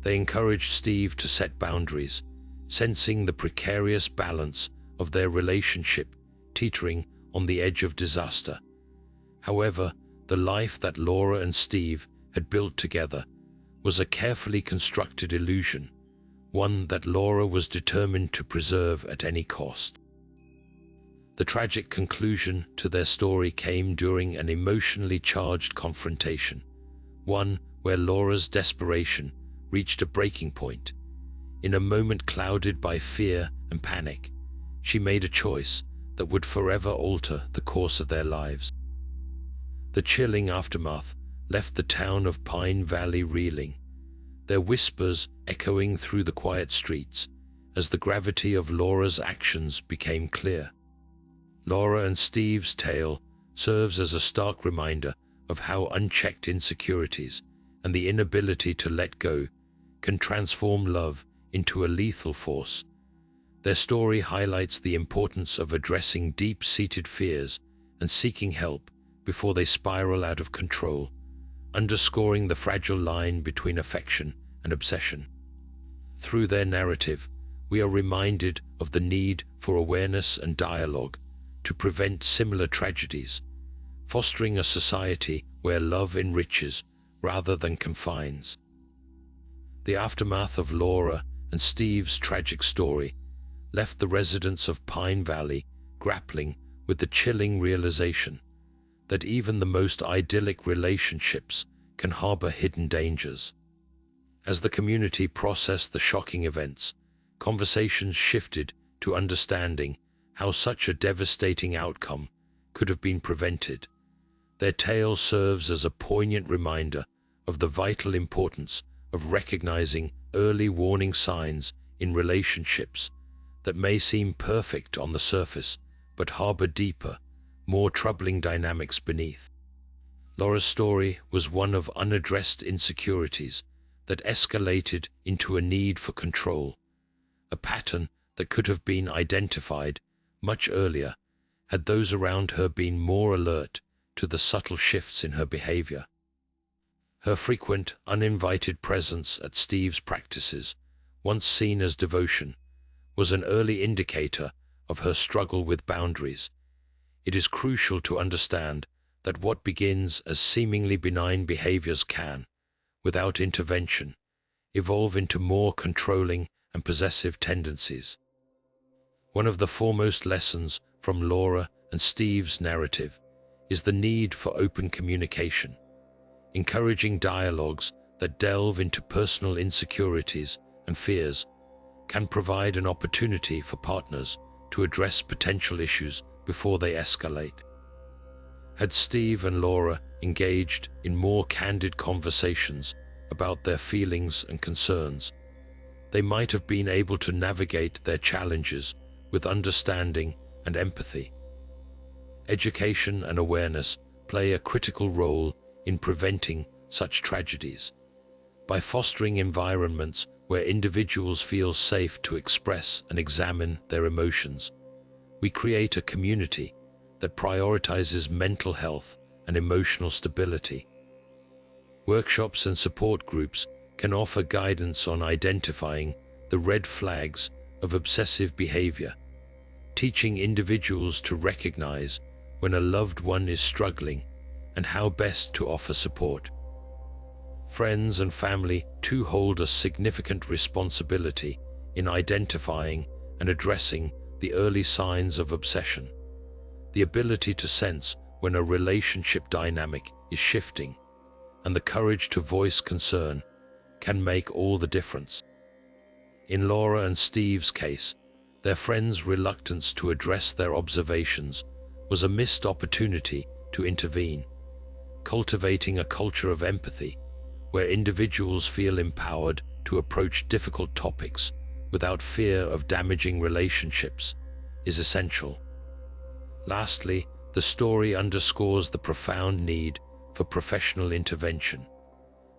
Speaker 1: They encouraged Steve to set boundaries, sensing the precarious balance of their relationship teetering on the edge of disaster. However, the life that Laura and Steve had built together was a carefully constructed illusion, one that Laura was determined to preserve at any cost. The tragic conclusion to their story came during an emotionally charged confrontation, one where Laura's desperation reached a breaking point. In a moment clouded by fear and panic, she made a choice that would forever alter the course of their lives. The chilling aftermath left the town of Pine Valley reeling, their whispers echoing through the quiet streets as the gravity of Laura's actions became clear. Laura and Steve's tale serves as a stark reminder of how unchecked insecurities and the inability to let go can transform love into a lethal force. Their story highlights the importance of addressing deep-seated fears and seeking help before they spiral out of control, underscoring the fragile line between affection and obsession. Through their narrative, we are reminded of the need for awareness and dialogue to prevent similar tragedies, fostering a society where love enriches rather than confines. The aftermath of Laura and Steve's tragic story left the residents of Pine Valley grappling with the chilling realization that even the most idyllic relationships can harbor hidden dangers. As the community processed the shocking events, conversations shifted to understanding how such a devastating outcome could have been prevented. Their tale serves as a poignant reminder of the vital importance of recognizing early warning signs in relationships that may seem perfect on the surface, but harbor deeper, more troubling dynamics beneath. Laura's story was one of unaddressed insecurities that escalated into a need for control, a pattern that could have been identified much earlier had those around her been more alert to the subtle shifts in her behavior. Her frequent, uninvited presence at Steve's practices, once seen as devotion, was an early indicator of her struggle with boundaries. It is crucial to understand that what begins as seemingly benign behaviors can, without intervention, evolve into more controlling and possessive tendencies. One of the foremost lessons from Laura and Steve's narrative is the need for open communication. Encouraging dialogues that delve into personal insecurities and fears can provide an opportunity for partners to address potential issues before they escalate. Had Steve and Laura engaged in more candid conversations about their feelings and concerns, they might have been able to navigate their challenges with understanding and empathy. Education and awareness play a critical role in preventing such tragedies. By fostering environments where individuals feel safe to express and examine their emotions, we create a community that prioritizes mental health and emotional stability. Workshops and support groups can offer guidance on identifying the red flags of obsessive behavior, teaching individuals to recognize when a loved one is struggling and how best to offer support. Friends and family too hold a significant responsibility in identifying and addressing the early signs of obsession. The ability to sense when a relationship dynamic is shifting and the courage to voice concern can make all the difference. In Laura and Steve's case, their friends' reluctance to address their observations was a missed opportunity to intervene, cultivating a culture of empathy where individuals feel empowered to approach difficult topics without fear of damaging relationships is essential. Lastly, the story underscores the profound need for professional intervention.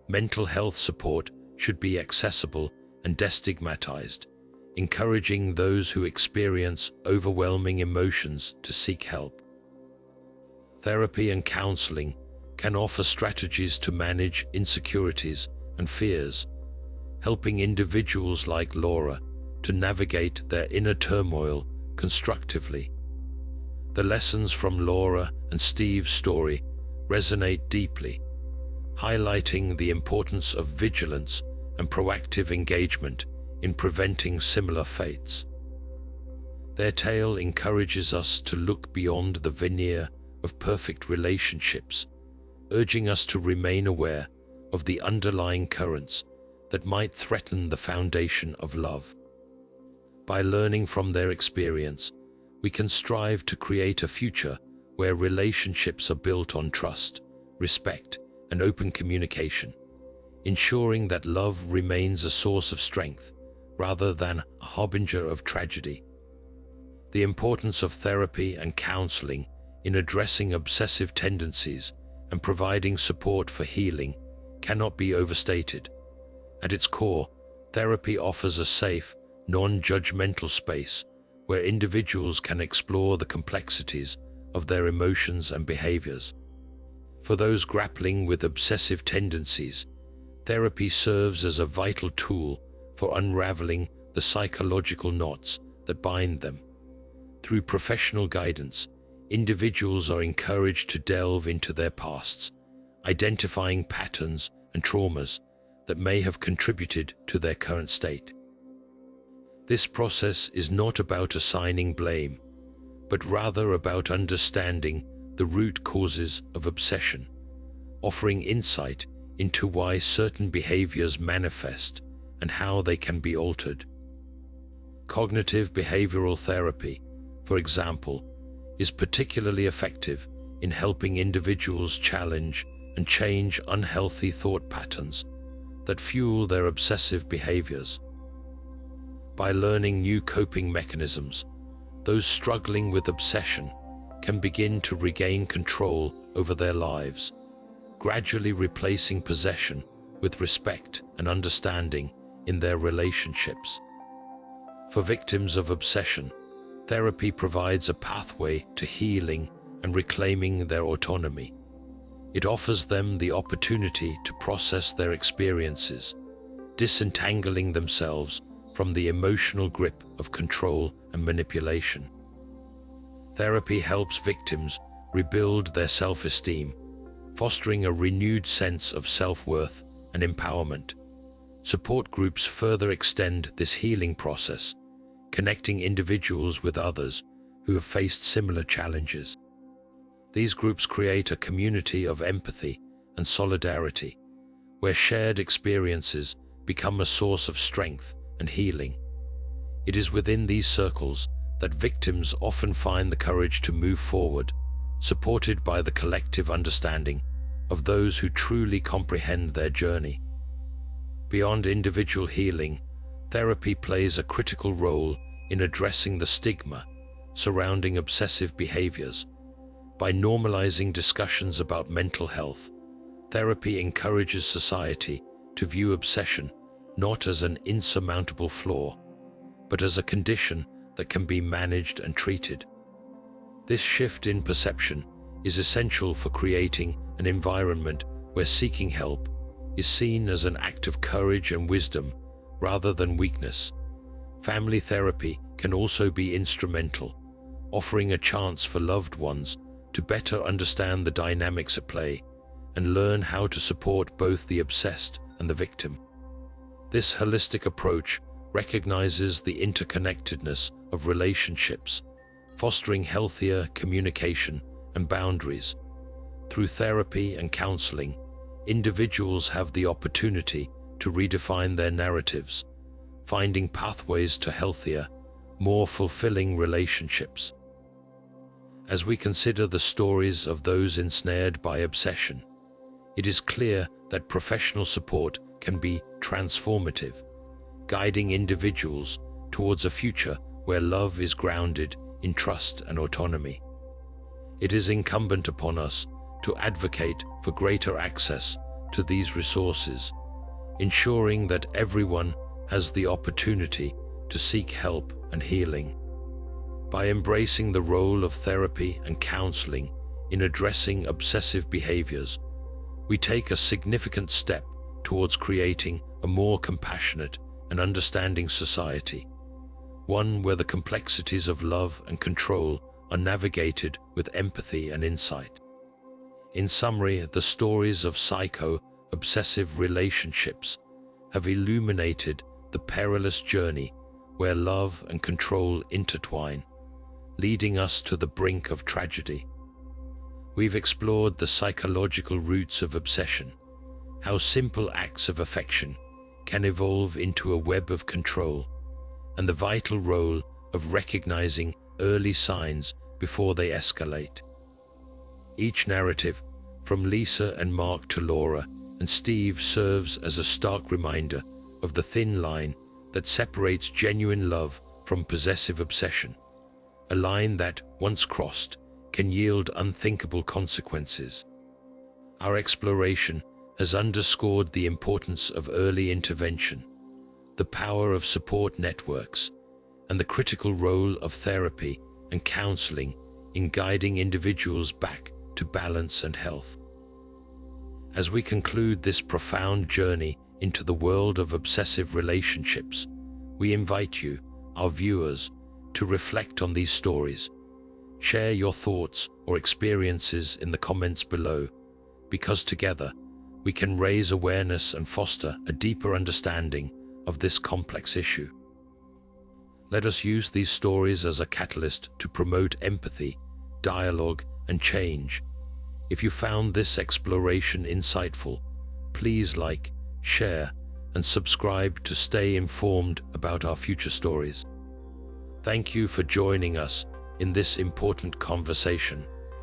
Speaker 1: Mental health support should be accessible and destigmatized, encouraging those who experience overwhelming emotions to seek help. Therapy and counseling can offer strategies to manage insecurities and fears, helping individuals like Laura to navigate their inner turmoil constructively. The lessons from Laura and Steve's story resonate deeply, highlighting the importance of vigilance and proactive engagement in preventing similar fates. Their tale encourages us to look beyond the veneer of perfect relationships, urging us to remain aware of the underlying currents that might threaten the foundation of love. By learning from their experience, we can strive to create a future where relationships are built on trust, respect, and open communication, ensuring that love remains a source of strength rather than a harbinger of tragedy. The importance of therapy and counseling in addressing obsessive tendencies and providing support for healing cannot be overstated. At its core, therapy offers a safe, non-judgmental space where individuals can explore the complexities of their emotions and behaviors. For those grappling with obsessive tendencies, therapy serves as a vital tool for unraveling the psychological knots that bind them. Through professional guidance, individuals are encouraged to delve into their pasts, identifying patterns and traumas that may have contributed to their current state. This process is not about assigning blame, but rather about understanding the root causes of obsession, offering insight into why certain behaviors manifest and how they can be altered. Cognitive behavioral therapy, for example, is particularly effective in helping individuals challenge and change unhealthy thought patterns that fuel their obsessive behaviors. By learning new coping mechanisms, those struggling with obsession can begin to regain control over their lives, gradually replacing possession with respect and understanding in their relationships. For victims of obsession, therapy provides a pathway to healing and reclaiming their autonomy. It offers them the opportunity to process their experiences, disentangling themselves from the emotional grip of control and manipulation. Therapy helps victims rebuild their self-esteem, fostering a renewed sense of self-worth and empowerment. Support groups further extend this healing process, connecting individuals with others who have faced similar challenges. These groups create a community of empathy and solidarity, where shared experiences become a source of strength and healing. It is within these circles that victims often find the courage to move forward, supported by the collective understanding of those who truly comprehend their journey. Beyond individual healing, therapy plays a critical role in addressing the stigma surrounding obsessive behaviors. By normalizing discussions about mental health, therapy encourages society to view obsession not as an insurmountable flaw, but as a condition that can be managed and treated. This shift in perception is essential for creating an environment where seeking help is seen as an act of courage and wisdom rather than weakness. Family therapy can also be instrumental, offering a chance for loved ones to better understand the dynamics at play and learn how to support both the obsessed and the victim. This holistic approach recognizes the interconnectedness of relationships, fostering healthier communication and boundaries. Through therapy and counseling, individuals have the opportunity to redefine their narratives, finding pathways to healthier, more fulfilling relationships. As we consider the stories of those ensnared by obsession, it is clear that professional support can be transformative, guiding individuals towards a future where love is grounded in trust and autonomy. It is incumbent upon us to advocate for greater access to these resources, ensuring that everyone has the opportunity to seek help and healing. By embracing the role of therapy and counseling in addressing obsessive behaviors, we take a significant step towards creating a more compassionate and understanding society, one where the complexities of love and control are navigated with empathy and insight. In summary, the stories of psycho-obsessive relationships have illuminated the perilous journey where love and control intertwine, leading us to the brink of tragedy. We've explored the psychological roots of obsession, how simple acts of affection can evolve into a web of control, and the vital role of recognizing early signs before they escalate. Each narrative, from Lisa and Mark to Laura and Steve, serves as a stark reminder of the thin line that separates genuine love from possessive obsession, a line that, once crossed, can yield unthinkable consequences. Our exploration has underscored the importance of early intervention, the power of support networks, and the critical role of therapy and counseling in guiding individuals back to balance and health. As we conclude this profound journey into the world of obsessive relationships, we invite you, our viewers, to reflect on these stories. Share your thoughts or experiences in the comments below, because together we can raise awareness and foster a deeper understanding of this complex issue. Let us use these stories as a catalyst to promote empathy, dialogue, and change. If you found this exploration insightful, please like, share, and subscribe to stay informed about our future stories. Thank you for joining us in this important conversation.